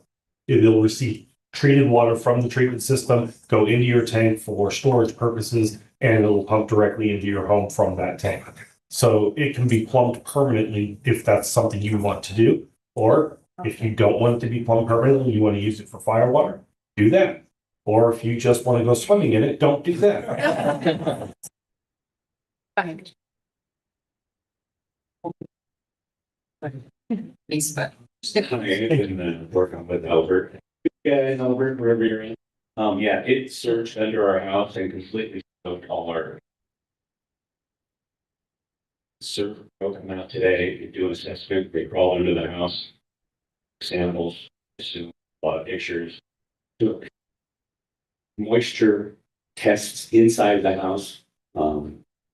It'll receive treated water from the treatment system, go into your tank for storage purposes, and it'll pump directly into your home from that tank. So it can be plumbed permanently if that's something you want to do, or if you don't want it to be plumbed permanently, you want to use it for fire water, do that. Or if you just want to go swimming in it, don't do that. Working with Albert. Yeah, Albert, wherever you're in. Yeah, it searched under our house and completely soaked all our. Server broke them out today, they do assessment, they crawl under the house. Samples, a lot of pictures. Took moisture tests inside the house.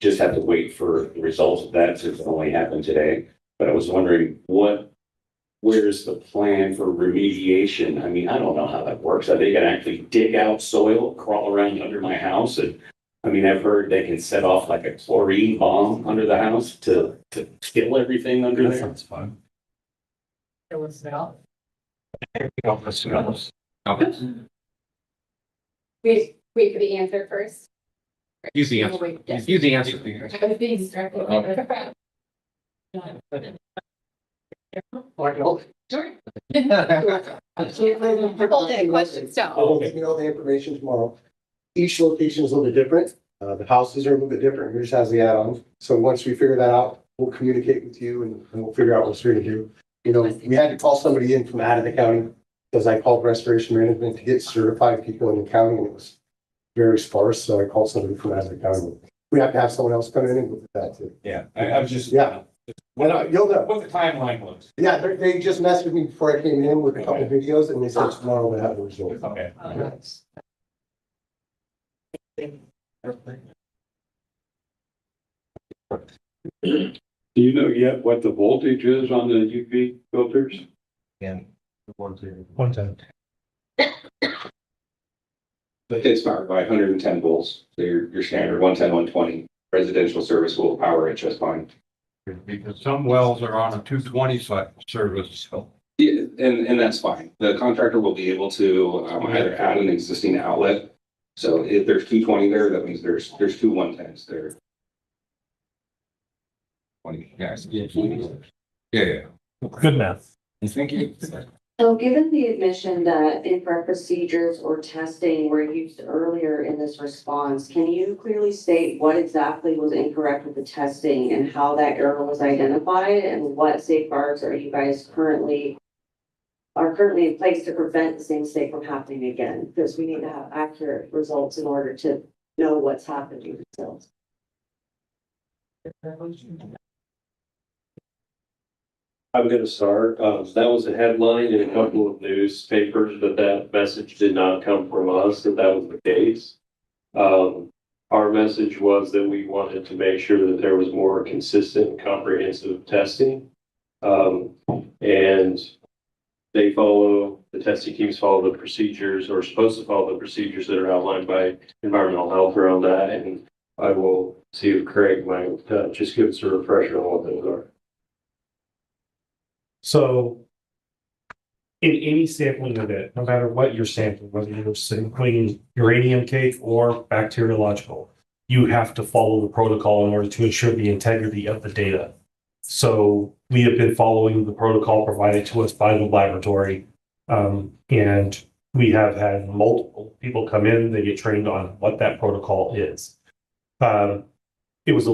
Just have to wait for the results of that since it only happened today. But I was wondering where's the plan for remediation? I mean, I don't know how that works. Are they gonna actually dig out soil, crawl around under my house? And I mean, I've heard they can set off like a chlorine bomb under the house to kill everything under there. Sounds fun. It was smell. Wait for the answer first. Use the answer. Use the answer. I was being distracted. Sure. Hold it, questions down. I'll give you all the information tomorrow. Each location is a little bit different. The houses are a little bit different. Yours has the add-on. So once we figure that out, we'll communicate with you and we'll figure out what we're going to do. You know, we had to call somebody in from out of the county because I called Restoration Management to get certified people in the county and it was very sparse. So I called somebody from out of the county. We have to have someone else come in and look at that too. Yeah, I was just. Yeah. Well, you'll know. What the timeline was. Yeah, they just messaged me before I came in with a couple of videos and they said tomorrow we'll have the results. Okay. Do you know yet what the voltage is on the UV filters? And 110. It's powered by 110 volts, so your standard 110, 120 residential service will power it just fine. Because some wells are on a 220 service. Yeah, and that's fine. The contractor will be able to either add an existing outlet. So if there's 220 there, that means there's two 110s there. 20, yes. Yeah. Good math. Thank you. So given the admission that infrared procedures or testing were used earlier in this response, can you clearly state what exactly was incorrect with the testing and how that error was identified and what safeguards are you guys currently in place to prevent the same mistake from happening again? Because we need to have accurate results in order to know what's happening ourselves. I'm gonna start. That was a headline in a couple of newspapers, but that message did not come from us, that was the case. Our message was that we wanted to make sure that there was more consistent and comprehensive testing. And the testing teams follow the procedures or are supposed to follow the procedures that are outlined by environmental health around that. And I will see if Craig might just give us a refresher on what those are. So in any sampling event, no matter what you're sampling, whether you're sampling uranium cake or bacteriological, you have to follow the protocol in order to ensure the integrity of the data. So we have been following the protocol provided to us by the laboratory. And we have had multiple people come in, they get trained on what that protocol is. It was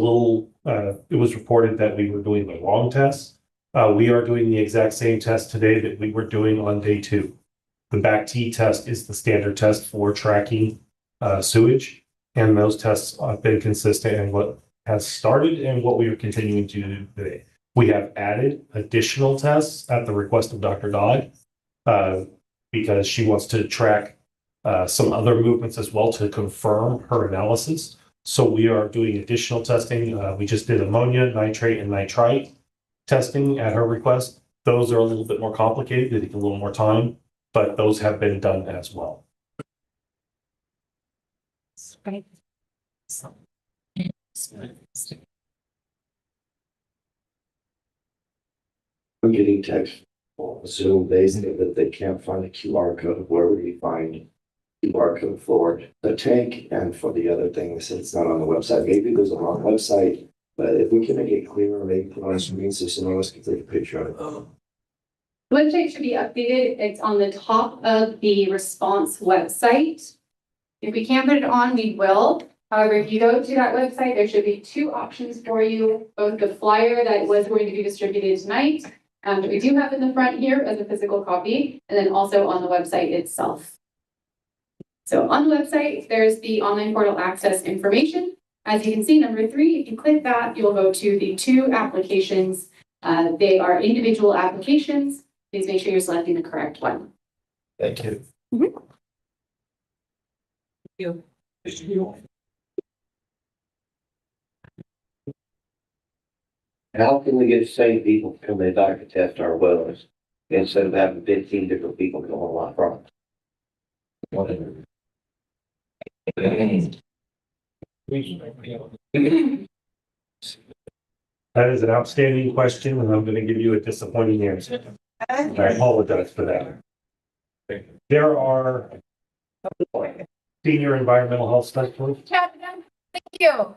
reported that we were doing the wrong test. We are doing the exact same test today that we were doing on day 2. The BACT test is the standard test for tracking sewage, and those tests have been consistent in what has started and what we are continuing to do today. We have added additional tests at the request of Dr. Dodd because she wants to track some other movements as well to confirm her analysis. So we are doing additional testing. We just did ammonia, nitrate, and nitrite testing at her request. Those are a little bit more complicated. They take a little more time, but those have been done as well. I'm getting text on Zoom basically that they can't find a QR code. Where would we find QR code for the tank and for the other thing? They said it's not on the website. Maybe there's a wrong website, but if we can make it clearer, maybe put on a screen so someone else can take a picture of it. Website should be updated. It's on the top of the response website. If we can't put it on, we will. However, if you go to that website, there should be 2 options for you, both the flyer that was going to be distributed tonight, that we do have in the front here as a physical copy, and then also on the website itself. So on the website, there's the online portal access information. As you can see, number 3, if you click that, you'll go to the 2 applications. They are individual applications. Please make sure you're selecting the correct one. Thank you. How can we get the same people to come in back to test our wells instead of having 15 different people going on one front? That is an outstanding question, and I'm going to give you a disappointing answer. I apologize for that. There are senior environmental health specialists Thank you.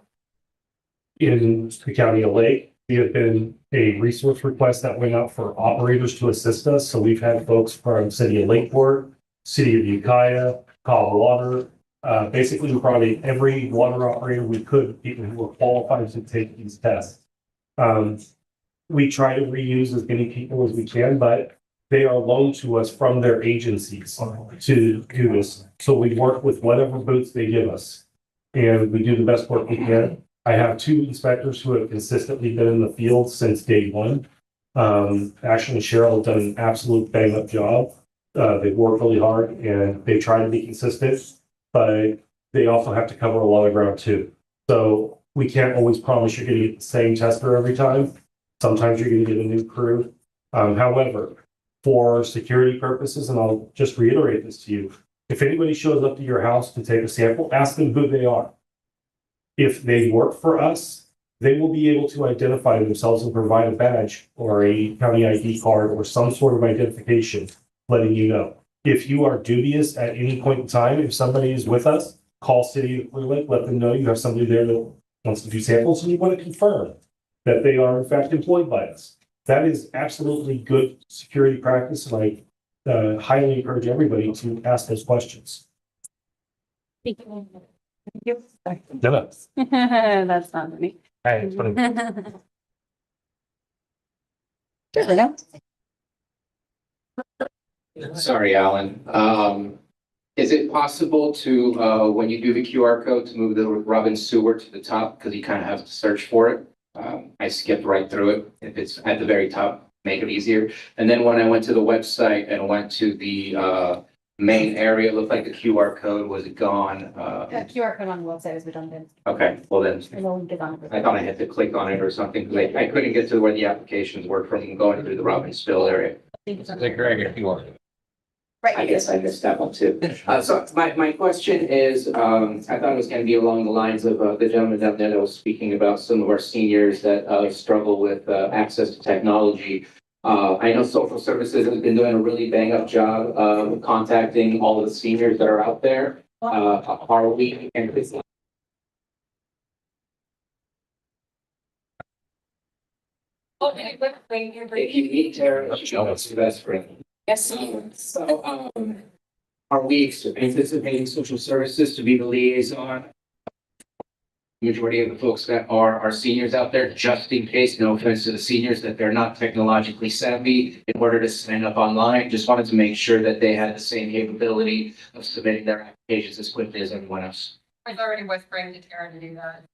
in the county of Lake We have been a resource request that went out for operators to assist us. So we've had folks from City of Lakeport, City of Ukiah, Call Water, basically probably every water operator we could, people who were qualified to take these tests. We try to reuse as many people as we can, but they are loaned to us from their agencies to do this. So we work with whatever boots they give us. And we do the best work we can. I have 2 inspectors who have consistently been in the field since day one. Ashley and Cheryl have done an absolute bang up job. They've worked really hard and they try to be consistent, but they also have to cover a lot of ground too. So we can't always promise you're going to get the same tester every time. Sometimes you're going to get a new crew. However, for security purposes, and I'll just reiterate this to you, if anybody shows up to your house to take a sample, ask them who they are. If they work for us, they will be able to identify themselves and provide a badge or a county ID card or some sort of identification letting you know. If you are dubious at any point in time, if somebody is with us, call City of Clear Lake, let them know you have somebody there that wants to do samples and you want to confirm that they are in fact employed by us. That is absolutely good security practice, and I highly encourage everybody to ask those questions. Thank you. That's not me. Hey, it's funny. Sorry, Alan. Is it possible to, when you do the QR code, to move the Robin Seward to the top? Because you kind of have to search for it. I skipped right through it. If it's at the very top, make it easier. And then when I went to the website and went to the main area, it looked like the QR code was gone. The QR code on the website is redundant. Okay, well then, I know we get on it. I thought I had to click on it or something, because I couldn't get to where the applications were from going through the Robin Spill area. Right. I guess I missed that one too. So my question is, I thought it was gonna be along the lines of, the gentleman down there that was speaking about some of our seniors that, struggle with, access to technology. I know social services has been doing a really bang up job of contacting all of the seniors that are out there. Are we, and it's if you meet Tara, she'll be your best friend. Yes. So, are we anticipating social services to be the liaison? Majority of the folks that are seniors out there, just in case, no offense to the seniors, that they're not technologically savvy in order to sign up online. Just wanted to make sure that they had the same capability of submitting their applications as quickly as everyone else. I was already whispering to Tara to do that.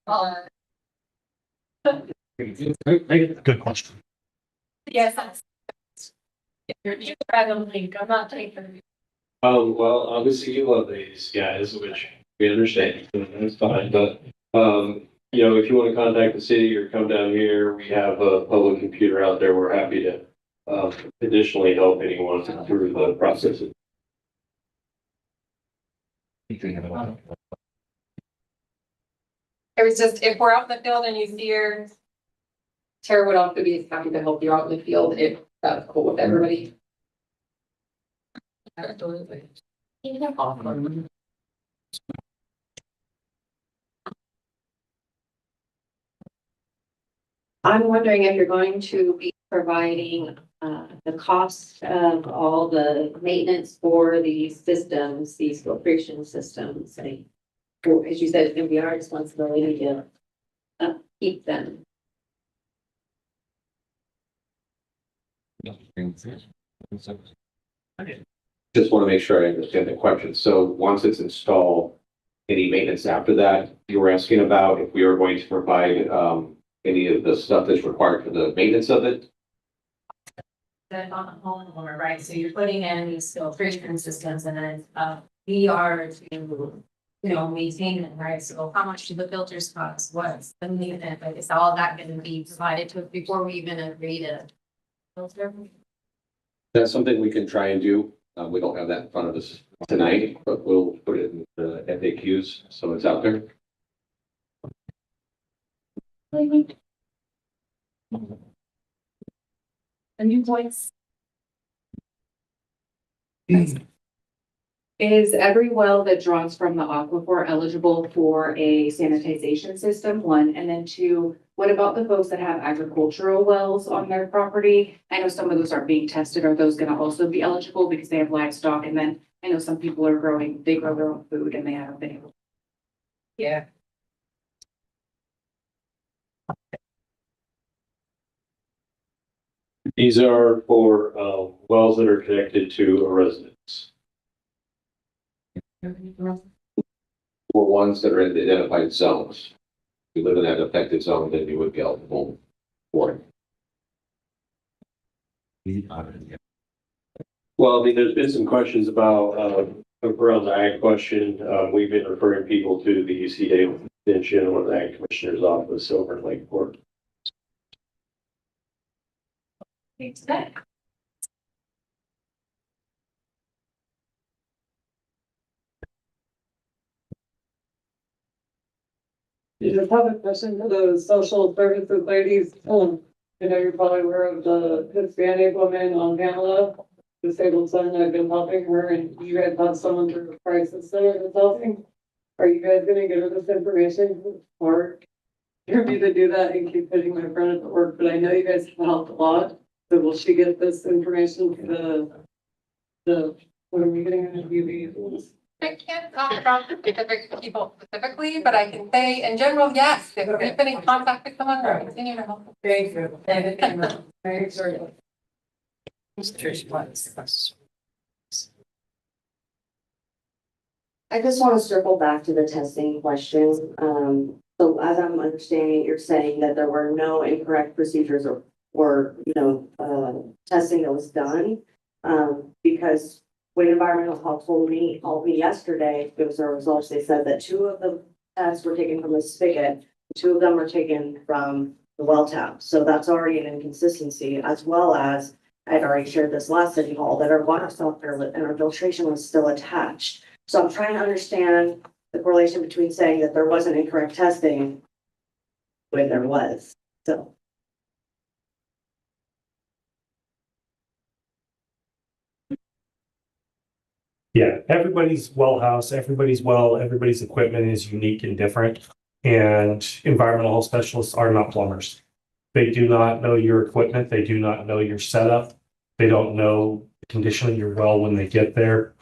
Good question. Yes, that's. You're dragon link, I'm not taking. Well, obviously you love these guys, which we understand, that's fine, but, you know, if you want to contact the city or come down here, we have a public computer out there, we're happy to, additionally help anyone through the process. It was just, if we're out in the field and you see her, Tara would also be happy to help you out in the field if that's cool with everybody. Absolutely. I'm wondering if you're going to be providing the cost of all the maintenance for these systems, these filtration systems. As you said, it's gonna be our responsibility to keep them. Just want to make sure I understand the question. So once it's installed, any maintenance after that, you were asking about if we are going to provide any of the stuff that's required for the maintenance of it? Then on the homeowner, right, so you're putting in these filtration systems and then, we are to, maintain them, right, so how much do the filters cost, what's the maintenance, like, is all that gonna be provided to us before we even agree to filter? That's something we can try and do. We don't have that in front of us tonight, but we'll put it in the FAQs, so it's out there. A new voice. Is every well that draws from the aquifer eligible for a sanitization system? One, and then two, what about the folks that have agricultural wells on their property? I know some of those aren't being tested. Are those gonna also be eligible because they have livestock? And then I know some people are they grow their own food and they haven't been able. Yeah. These are for wells that are connected to a residence. For ones that are in the identified zones. If you live in that affected zone, then you would be eligible for it. Well, I mean, there's been some questions about, around the ag question. We've been referring people to the UCDA extension or the ag commissioner's office over in Lakeport. Just have a question to the social services ladies. I know you're probably aware of the Hispanic woman on Pamela, disabled son. I've been helping her, and you guys have someone through the crisis center that's helping. Are you guys gonna give her this information or for me to do that and keep putting my friend at the work? But I know you guys have helped a lot. So will she get this information to what are we getting in the UV? I can't talk about specific people specifically, but I can say in general, yes, if we've been in contact with someone, we'll continue to help. Thank you. Very sorry. I just want to circle back to the testing question. So as I'm understanding, you're saying that there were no incorrect procedures or testing that was done. Because when environmental health told me yesterday, it was our results, they said that 2 of the tests were taken from the spigot, 2 of them were taken from the well tap. So that's already an inconsistency, as well as I'd already shared this last city hall that our water softener and our filtration was still attached. So I'm trying to understand the correlation between saying that there wasn't incorrect testing when there was. So. Yeah, everybody's well house, everybody's well, everybody's equipment is unique and different. And environmental health specialists are not plumbers. They do not know your equipment. They do not know your setup. They don't know the condition of your well when they get there.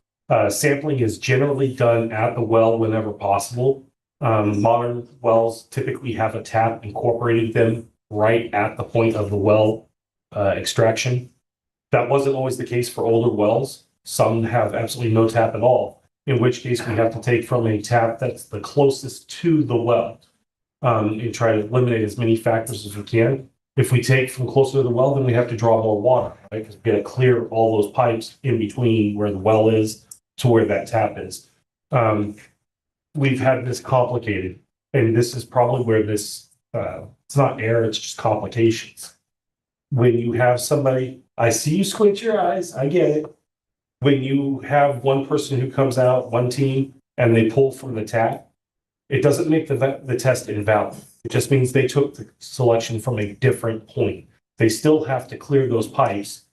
Sampling is generally done at the well whenever possible. Modern wells typically have a tap incorporated them right at the point of the well extraction. That wasn't always the case for older wells. Some have absolutely no tap at all, in which case we have to take from a tap that's the closest to the well and try to eliminate as many factors as we can. If we take from closer to the well, then we have to draw more water, right? Because we got to clear all those pipes in between where the well is to where that tap is. We've had this complicated, and this is probably where this, it's not error, it's just complications. When you have somebody, I see you squint your eyes, I get it. When you have one person who comes out, one team, and they pull from the tap, it doesn't make the test invalid. It just means they took the selection from a different point. They still have to clear those pipes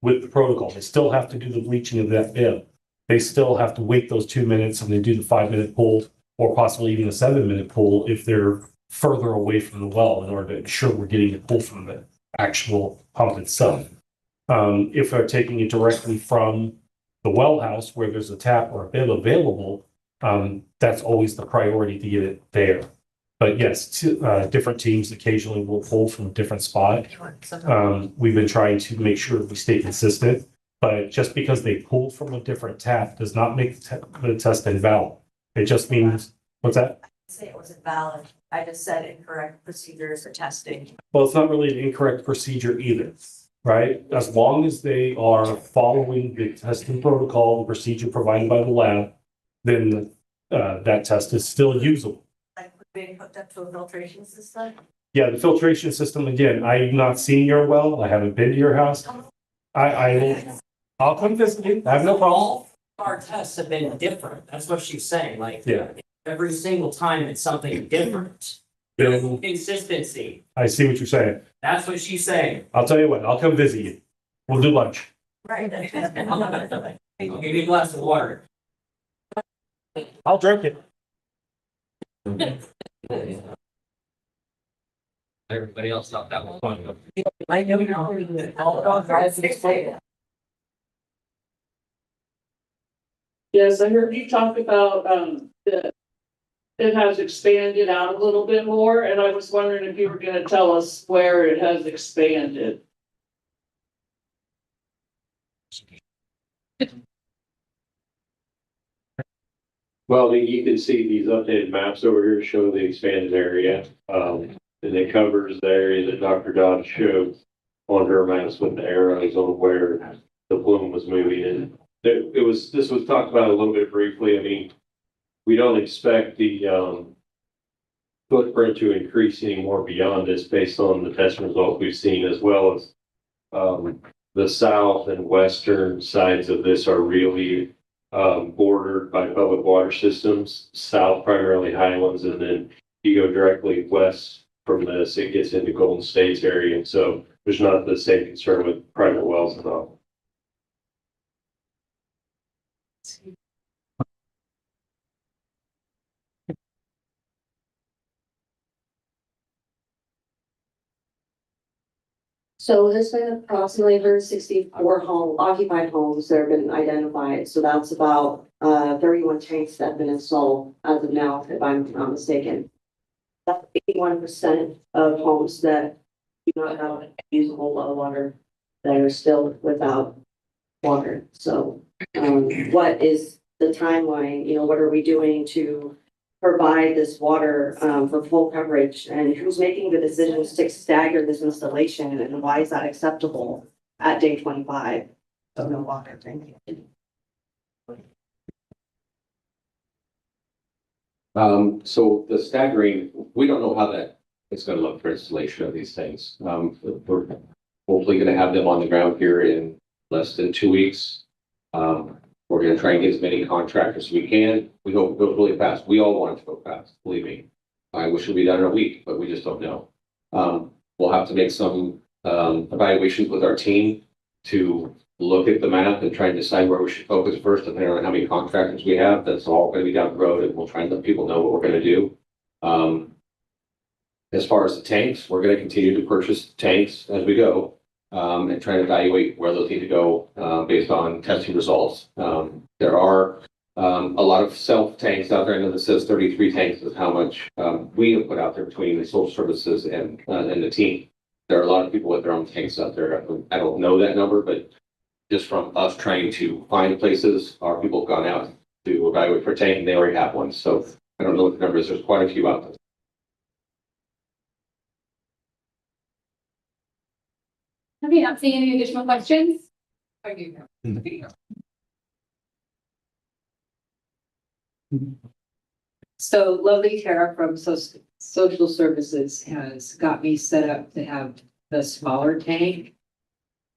with the protocol. They still have to do the bleaching of that bib. They still have to wait those 2 minutes and they do the 5-minute pull or possibly even a 7-minute pull if they're further away from the well in order to ensure we're getting a pull from the actual pump itself. If they're taking it directly from the well house where there's a tap or a bib available, that's always the priority to get it there. But yes, different teams occasionally will pull from a different spot. We've been trying to make sure we stay consistent, but just because they pull from a different tap does not make the test invalid. It just means, what's that? Say it wasn't valid. I just said incorrect procedures for testing. Well, it's not really an incorrect procedure either, right? As long as they are following the testing protocol, the procedure provided by the lab, then that test is still usable. Like being hooked up to a filtration system? Yeah, the filtration system, again, I've not seen your well. I haven't been to your house. I'll come visit you. I have no problem. Our tests have been different. That's what she's saying, like. Yeah. Every single time it's something different. Then Consistency. I see what you're saying. That's what she's saying. I'll tell you what, I'll come visit you. We'll do lunch. Right. I'll give you a glass of water. I'll drink it. Everybody else thought that was fun. I know you're all dogs are as excited. Yes, I heard you talk about, that it has expanded out a little bit more, and I was wondering if you were gonna tell us where it has expanded. Well, I mean, you can see these updated maps over here show the expanded area. And it covers the area that Dr. Dodge showed on her maps with the arrows on where the plume was moving. And this was talked about a little bit briefly. I mean, we don't expect the footprint to increase anymore beyond this based on the test results we've seen, as well as the south and western sides of this are really bordered by public water systems, south primarily Highlands, and then you go directly west from this, it gets into Golden State's area. And so there's not the same concern with private wells at all. So there's been approximately 164 occupied homes that have been identified. So that's about 31 tanks that have been installed as of now, if I'm not mistaken. That's 81% of homes that do not have usable well water that are still without water. So what is the timeline? You know, what are we doing to provide this water for full coverage, and who's making the decisions to stagger this installation, and why is that acceptable at day 25 of no water? Thank you. So the staggering, we don't know how that is gonna look for installation of these things. We're hopefully gonna have them on the ground here in less than 2 weeks. We're gonna try and get as many contractors as we can. We hope it goes really fast. We all want it to go fast, believe me. I wish it would be done in a week, but we just don't know. We'll have to make some evaluations with our team to look at the map and try and decide where we should focus first, depending on how many contractors we have. That's all gonna be down the road, and we'll try and let people know what we're gonna do. As far as the tanks, we're gonna continue to purchase tanks as we go. And try to evaluate where those need to go based on testing results. There are a lot of self tanks out there. I know this says 33 tanks is how much we have put out there between the social services and the team. There are a lot of people with their own tanks out there. I don't know that number, but just from us trying to find places, our people have gone out to evaluate for a tank and they already have one. So I don't know what the number is. There's quite a few out there. Have you not seen any additional questions? So lovely Tara from Social Services has got me set up to have the smaller tank.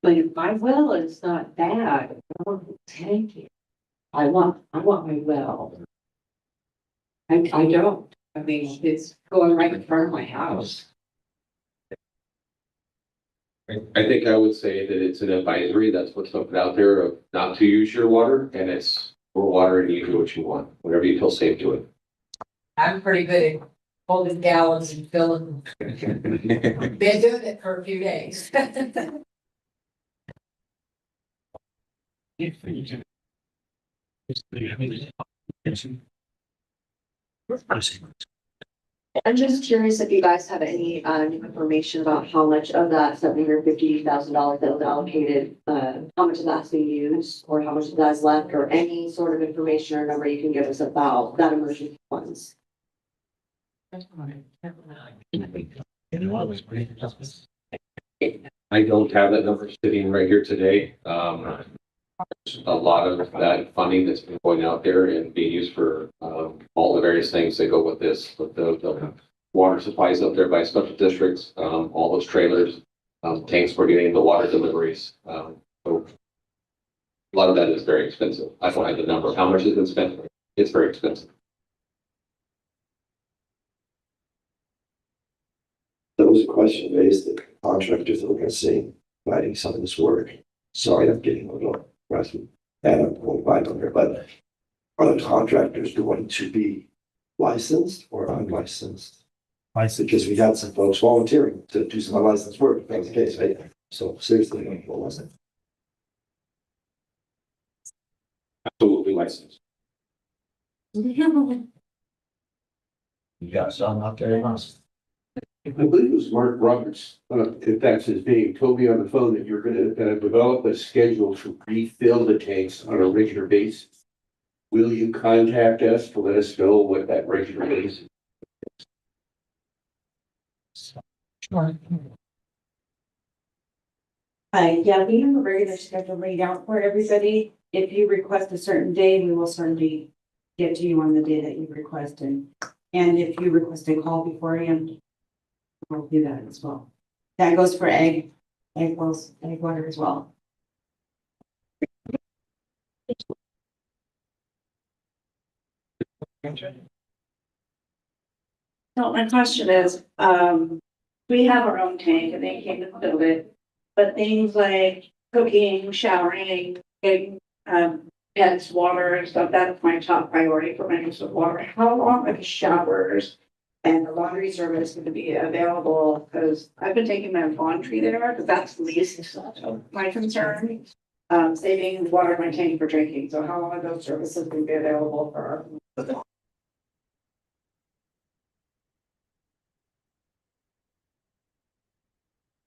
But my well is not bad. I want the tank. I want my well. I don't. I mean, it's going right in front of my house. I think I would say that it's an advisory. That's what's put out there of not to use your water, and it's for water and you do what you want, whatever you feel safe doing. I'm pretty good at holding gallons and filling. Been doing it for a few days. I'm just curious if you guys have any new information about how much of that $750,000 that was allocated, how much of that's being used, or how much of that's left, or any sort of information or number you can give us about that emergency funds. I don't have that number sitting right here today. A lot of that funding that's been going out there and being used for all the various things that go with this, with the water supplies up there by special districts, all those trailers, tanks for getting the water deliveries. So a lot of that is very expensive. I don't have the number of how much has been spent. It's very expensive. There was a question raised that contractors are going to see providing some of this work. Sorry, I'm getting a little aggressive and I'm going by on here, but are the contractors going to be licensed or unlicensed? Because we had some folks volunteering to do some unlicensed work, if that was the case, right? So seriously, what was it? Absolutely licensed. You got some out there, huh? I believe it was Mark Roberts, if that's his name, told me on the phone that you're gonna develop a schedule to refill the tanks on a regular basis. Will you contact us to let us know what that regular basis? Sure. Yeah, we have a regular schedule laid out for everybody. If you request a certain day, we will certainly get to you on the day that you requested. And if you request a call beforehand, we'll do that as well. That goes for egg water as well. So my question is, we have our own tank and they came to build it, but things like cooking, showering, getting, pets water and stuff, that's my top priority for my use of water. How long are the showers and the laundry service going to be available? Because I've been taking my laundry there, because that's the least of my concern. Saving water in my tank for drinking. So how long are those services going to be available for our?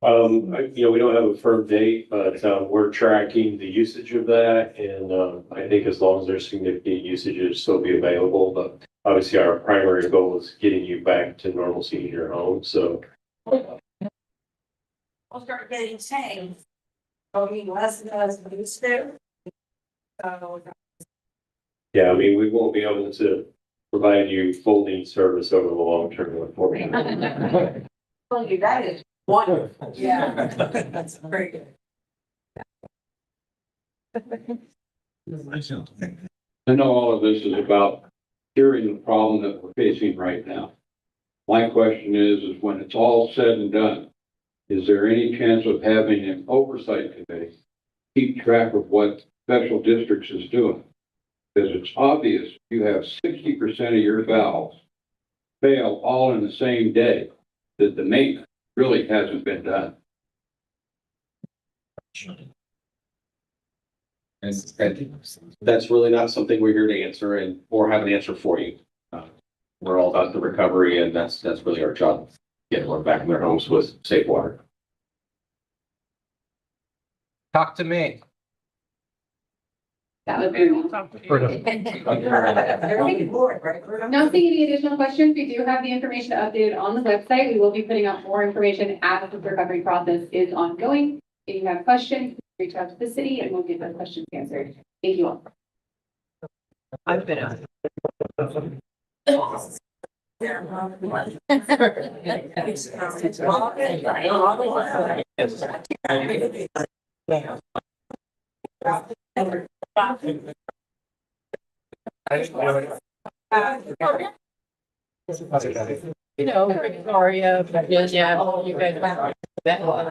We don't have a firm date, but, we're tracking the usage of that. And, I think as long as there's significant usage, it'll still be available. But obviously our primary goal is getting you back to normalcy in your home. So, We'll start getting tanks. I mean, less and less use there. So, yeah, I mean, we won't be able to provide you full need service over the long term, unfortunately. well, you got it. Wonderful. Yeah, that's very good. I know all of this is about curing the problem that we're facing right now. My question is when it's all said and done, is there any chance of having an oversight committee keep track of what special districts is doing? Because it's obvious you have 60% of your valves fail all in the same day, that the maintenance really hasn't been done. That's really not something we're here to answer or have an answer for you. We're all about the recovery and that's really our job. Get everyone back in their homes with safe water. Talk to me. That was very well. Not seeing any additional questions, we do have the information updated on the website. We will be putting out more information as the recovery process is ongoing. If you have questions, reach out to the city and we'll get those questions answered. Thank you all. I've been out. You know, Victoria, yeah, you guys, that one.